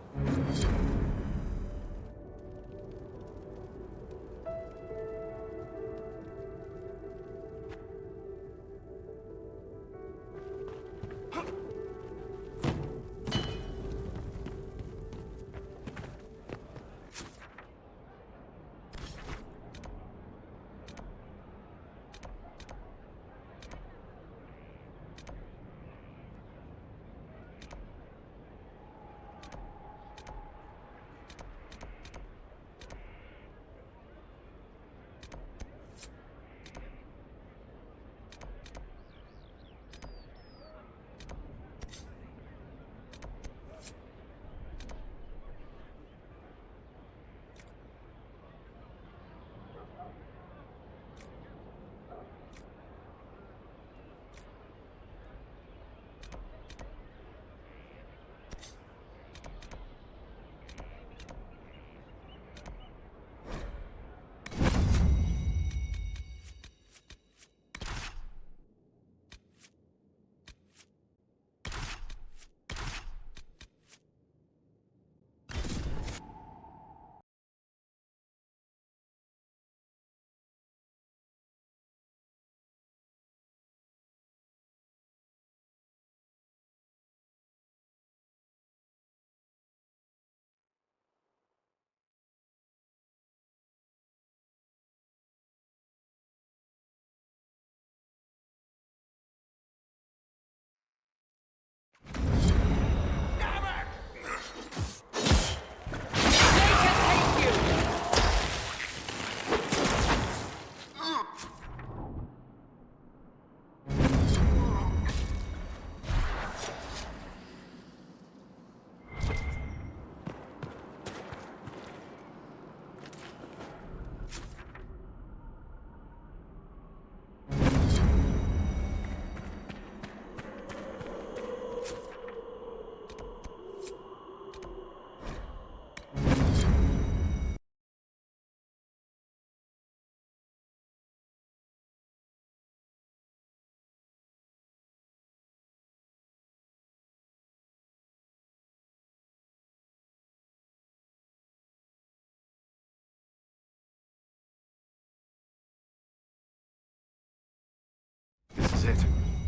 This is it.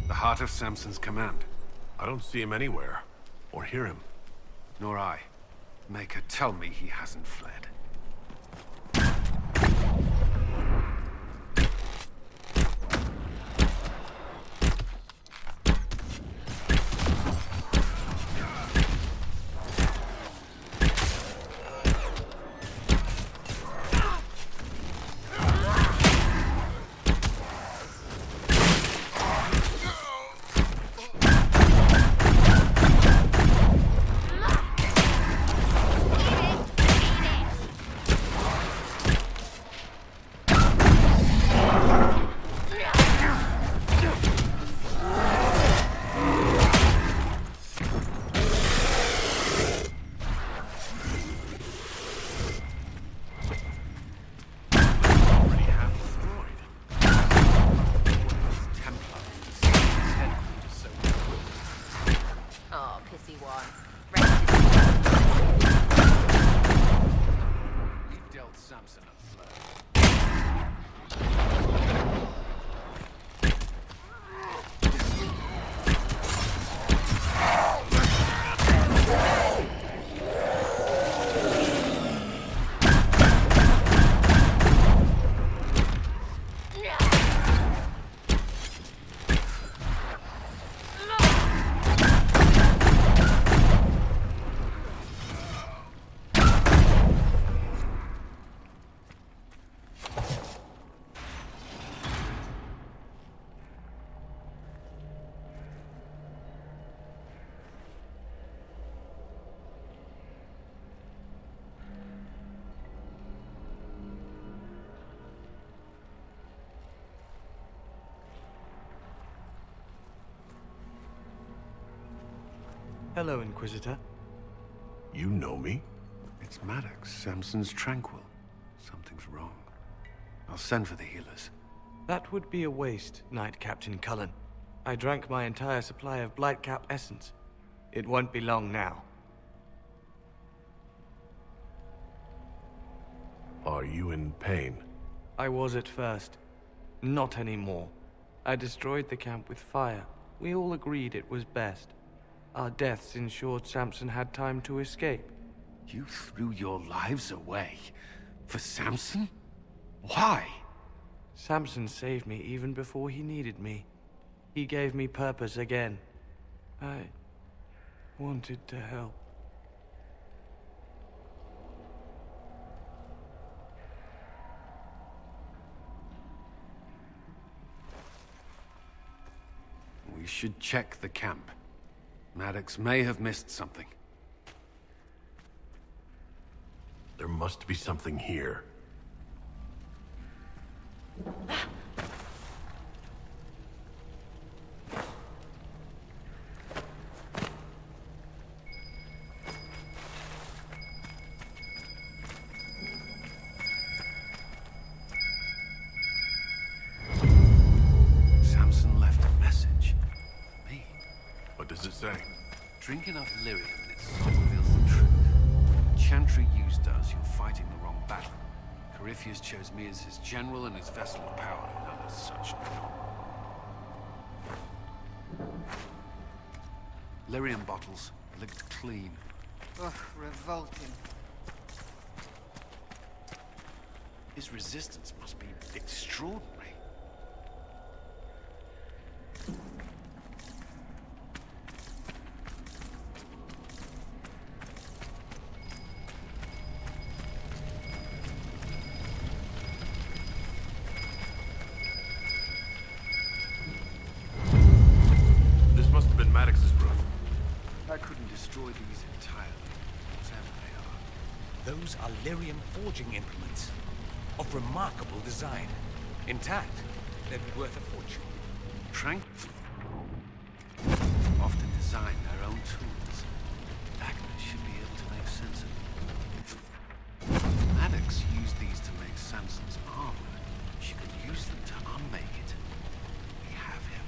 The heart of Samson's command. I don't see him anywhere. Or hear him. Nor I. Maker, tell me he hasn't fled. Hello, Inquisitor. You know me? It's Maddox, Samson's Tranquil. Something's wrong. I'll send for the healers. That would be a waste, Knight Captain Cullen. I drank my entire supply of Blightcap essence. It won't be long now. Are you in pain? I was at first. Not anymore. I destroyed the camp with fire. We all agreed it was best. Our deaths ensured Samson had time to escape. You threw your lives away? For Samson? Why? Samson saved me even before he needed me. He gave me purpose again. I wanted to help. We should check the camp. Maddox may have missed something. There must be something here. Samson left a message. Me. What does it say? Drink enough lyrium and its soul reveals the truth. Chantry used us, you're fighting the wrong battle. Corypheus chose me as his general and his vessel of power, none as such now. Lyrium bottles, licked clean. Ugh, revolting. His resistance must be extraordinary. This must have been Maddox's room. I couldn't destroy these entirely, whatever they are. Those are lyrium forging implements. Of remarkable design. Intact, they'd be worth a fortune. Tranquil often design their own tools. Agnes should be able to make sense of them. Maddox used these to make Samson's armor. She could use them to unmake it. We have him.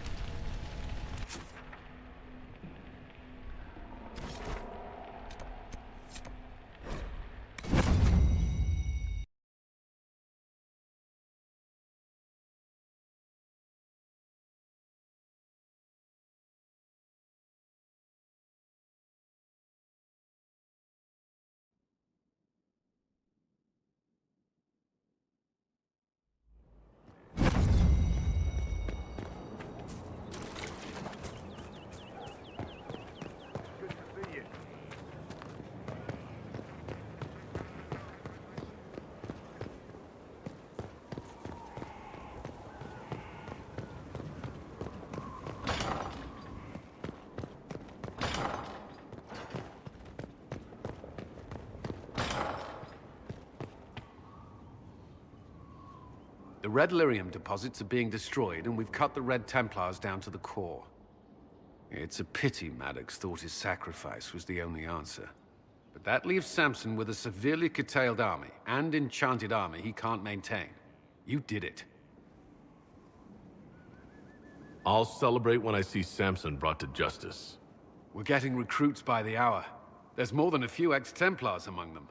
The Red Lyrium deposits are being destroyed, and we've cut the Red Templars down to the core. It's a pity Maddox thought his sacrifice was the only answer. But that leaves Samson with a severely curtailed army, and enchanted army he can't maintain. You did it. I'll celebrate when I see Samson brought to justice. We're getting recruits by the hour. There's more than a few ex-Templars among them.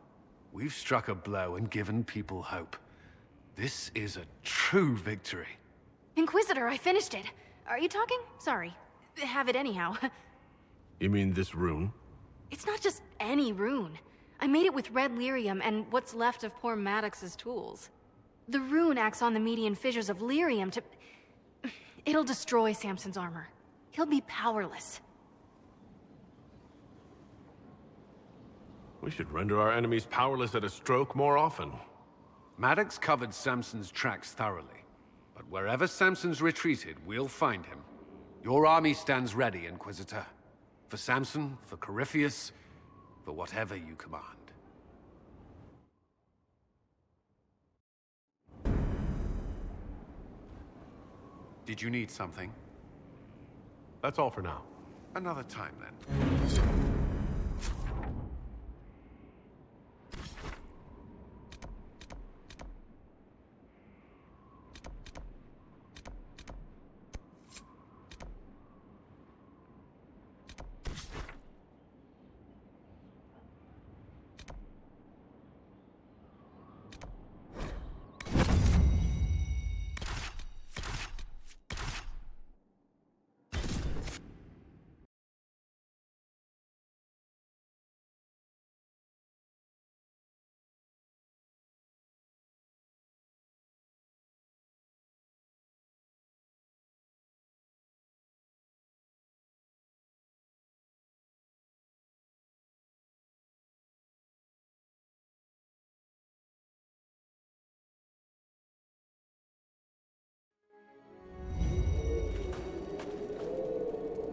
We've struck a blow and given people hope. This is a true victory. Inquisitor, I finished it. Are you talking? Sorry. Have it anyhow. You mean this rune? It's not just any rune. I made it with red lyrium and what's left of poor Maddox's tools. The rune acts on the median fissures of lyrium to... It'll destroy Samson's armor. He'll be powerless. We should render our enemies powerless at a stroke more often. Maddox covered Samson's tracks thoroughly. But wherever Samson's retreated, we'll find him. Your army stands ready, Inquisitor. For Samson, for Corypheus, for whatever you command. Did you need something? That's all for now. Another time, then.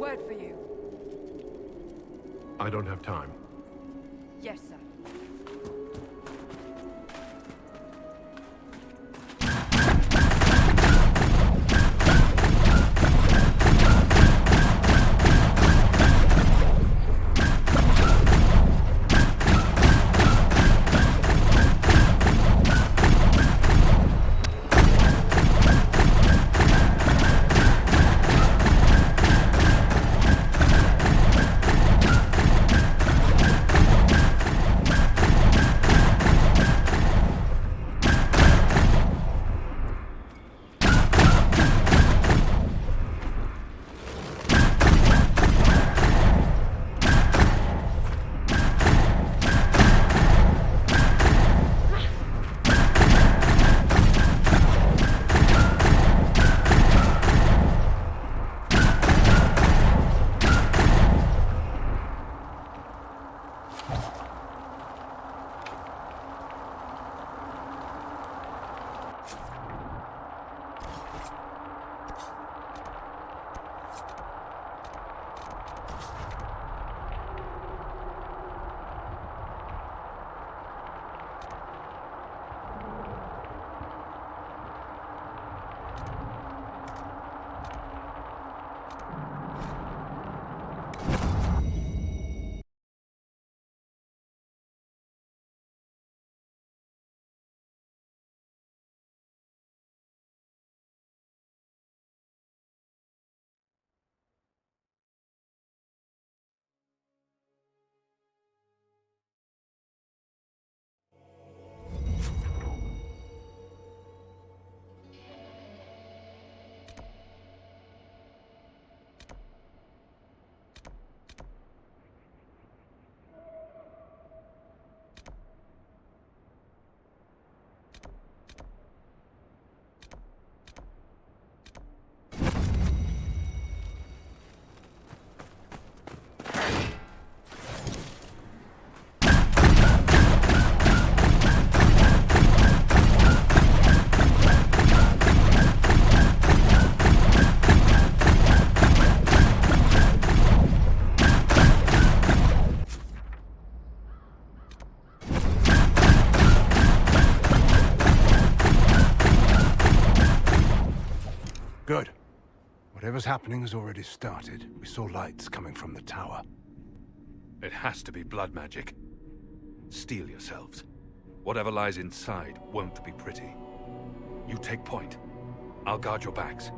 Word for you. I don't have time. Yes, sir. Good. Whatever's happening has already started. We saw lights coming from the tower. It has to be blood magic. Steel yourselves. Whatever lies inside won't be pretty. You take point. I'll guard your backs.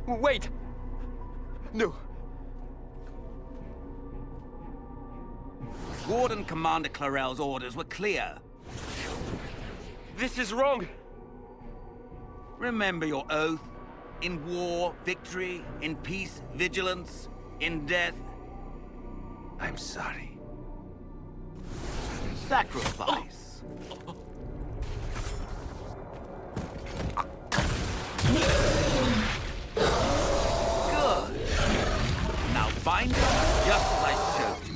Wait! No. Warden Commander Clarel's orders were clear. This is wrong! Remember your oath. In war, victory. In peace, vigilance. In death... I'm sorry. Sacrifice. Good. Now bind him just as I showed you.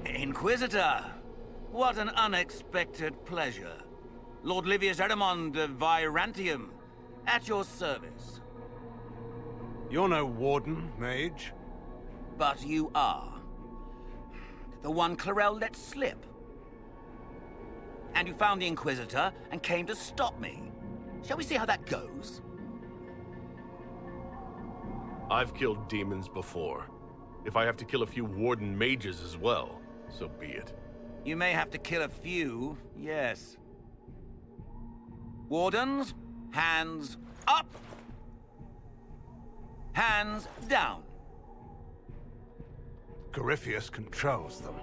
Inquisitor, what an unexpected pleasure. Lord Livius Erimond of Virantium, at your service. You're no warden, mage. But you are. The one Clarel let slip. And you found the Inquisitor and came to stop me. Shall we see how that goes? I've killed demons before. If I have to kill a few warden mages as well, so be it. You may have to kill a few, yes. Wardens, hands up! Hands down. Corypheus controls them.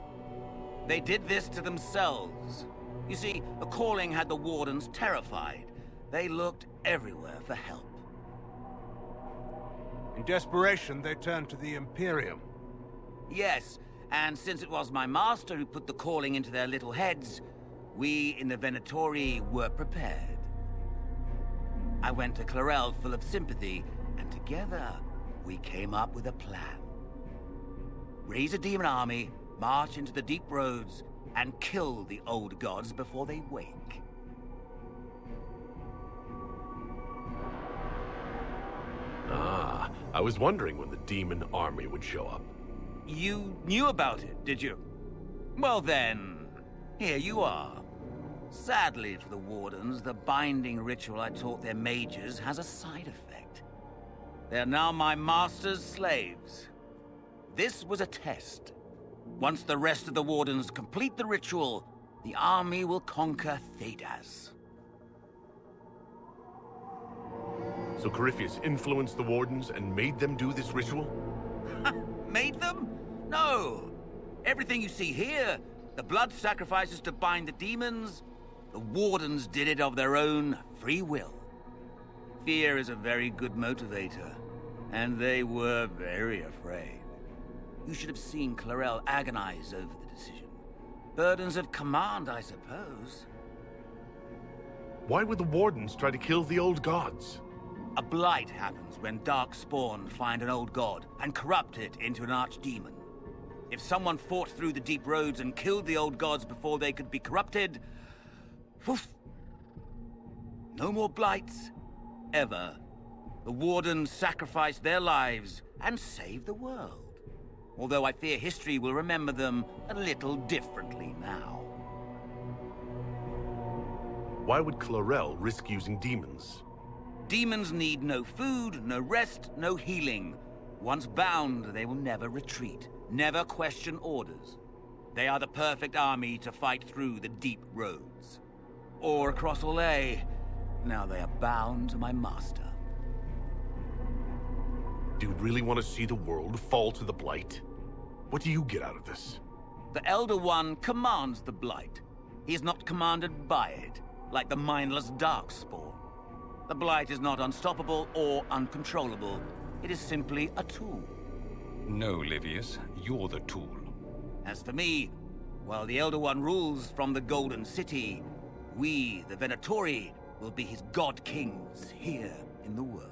They did this to themselves. You see, the calling had the Wardens terrified. They looked everywhere for help. In desperation, they turned to the Imperium. Yes, and since it was my master who put the calling into their little heads, we in the Venatori were prepared. I went to Clarel full of sympathy, and together we came up with a plan. Raise a demon army, march into the deep roads, and kill the old gods before they wake. Ah, I was wondering when the demon army would show up. You knew about it, did you? Well then, here you are. Sadly for the Wardens, the binding ritual I taught their mages has a side effect. They are now my master's slaves. This was a test. Once the rest of the Wardens complete the ritual, the army will conquer Thedas. So Corypheus influenced the Wardens and made them do this ritual? Made them? No. Everything you see here, the blood sacrifices to bind the demons, the Wardens did it of their own free will. Fear is a very good motivator, and they were very afraid. You should have seen Clarel agonize over the decision. Burdens of command, I suppose. Why would the Wardens try to kill the old gods? A blight happens when dark spawn find an old god and corrupt it into an archdemon. If someone fought through the deep roads and killed the old gods before they could be corrupted, woof, no more blights, ever. The Wardens sacrificed their lives and saved the world. Although I fear history will remember them a little differently now. Why would Clarel risk using demons? Demons need no food, no rest, no healing. Once bound, they will never retreat, never question orders. They are the perfect army to fight through the deep roads. Or across Olay. Now they are bound to my master. Do you really want to see the world fall to the Blight? What do you get out of this? The Elder One commands the Blight. He is not commanded by it, like the mindless Darkspawn. The Blight is not unstoppable or uncontrollable. It is simply a tool. No, Livius, you're the tool. As for me, while the Elder One rules from the Golden City, we, the Venatori, will be his god kings here in the world.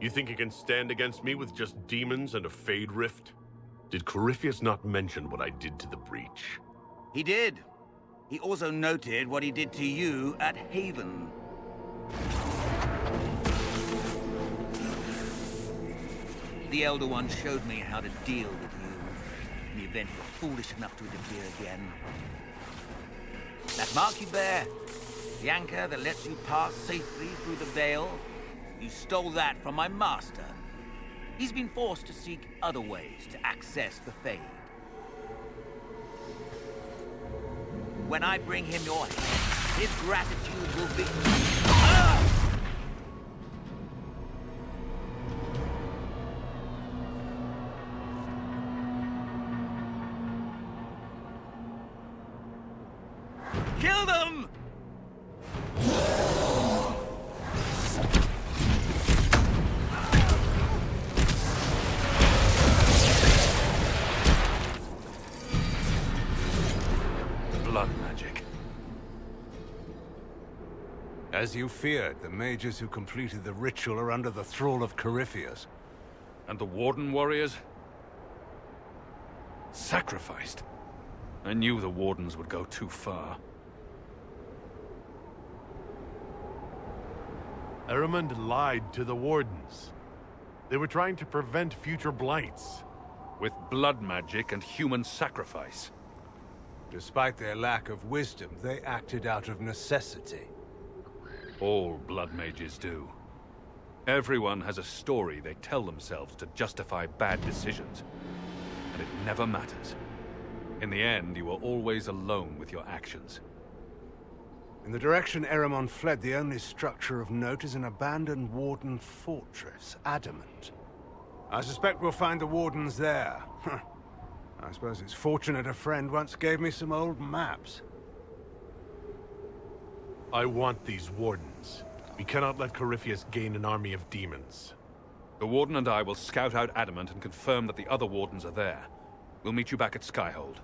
You think you can stand against me with just demons and a Fade Rift? Did Corypheus not mention what I did to the Breach? He did. He also noted what he did to you at Haven. The Elder One showed me how to deal with you in the event you were foolish enough to interfere again. That mark you bear, the anchor that lets you pass safely through the Veil, you stole that from my master. He's been forced to seek other ways to access the Fade. When I bring him your head, his gratitude will be... Ah! Kill them! Blood magic. As you feared, the mages who completed the ritual are under the thrall of Corypheus. And the Warden warriors? Sacrificed. I knew the Wardens would go too far. Eramund lied to the Wardens. They were trying to prevent future blights. With blood magic and human sacrifice. Despite their lack of wisdom, they acted out of necessity. All blood mages do. Everyone has a story they tell themselves to justify bad decisions. And it never matters. In the end, you are always alone with your actions. In the direction Eramon fled, the only structure of note is an abandoned Warden fortress, Adamant. I suspect we'll find the Wardens there. I suppose it's fortunate a friend once gave me some old maps. I want these wardens. We cannot let Corypheus gain an army of demons. The Warden and I will scout out Adamant and confirm that the other Wardens are there. We'll meet you back at Skyhold.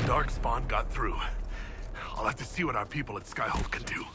Darkspawn got through. I'll have to see what our people at Skyhold can do.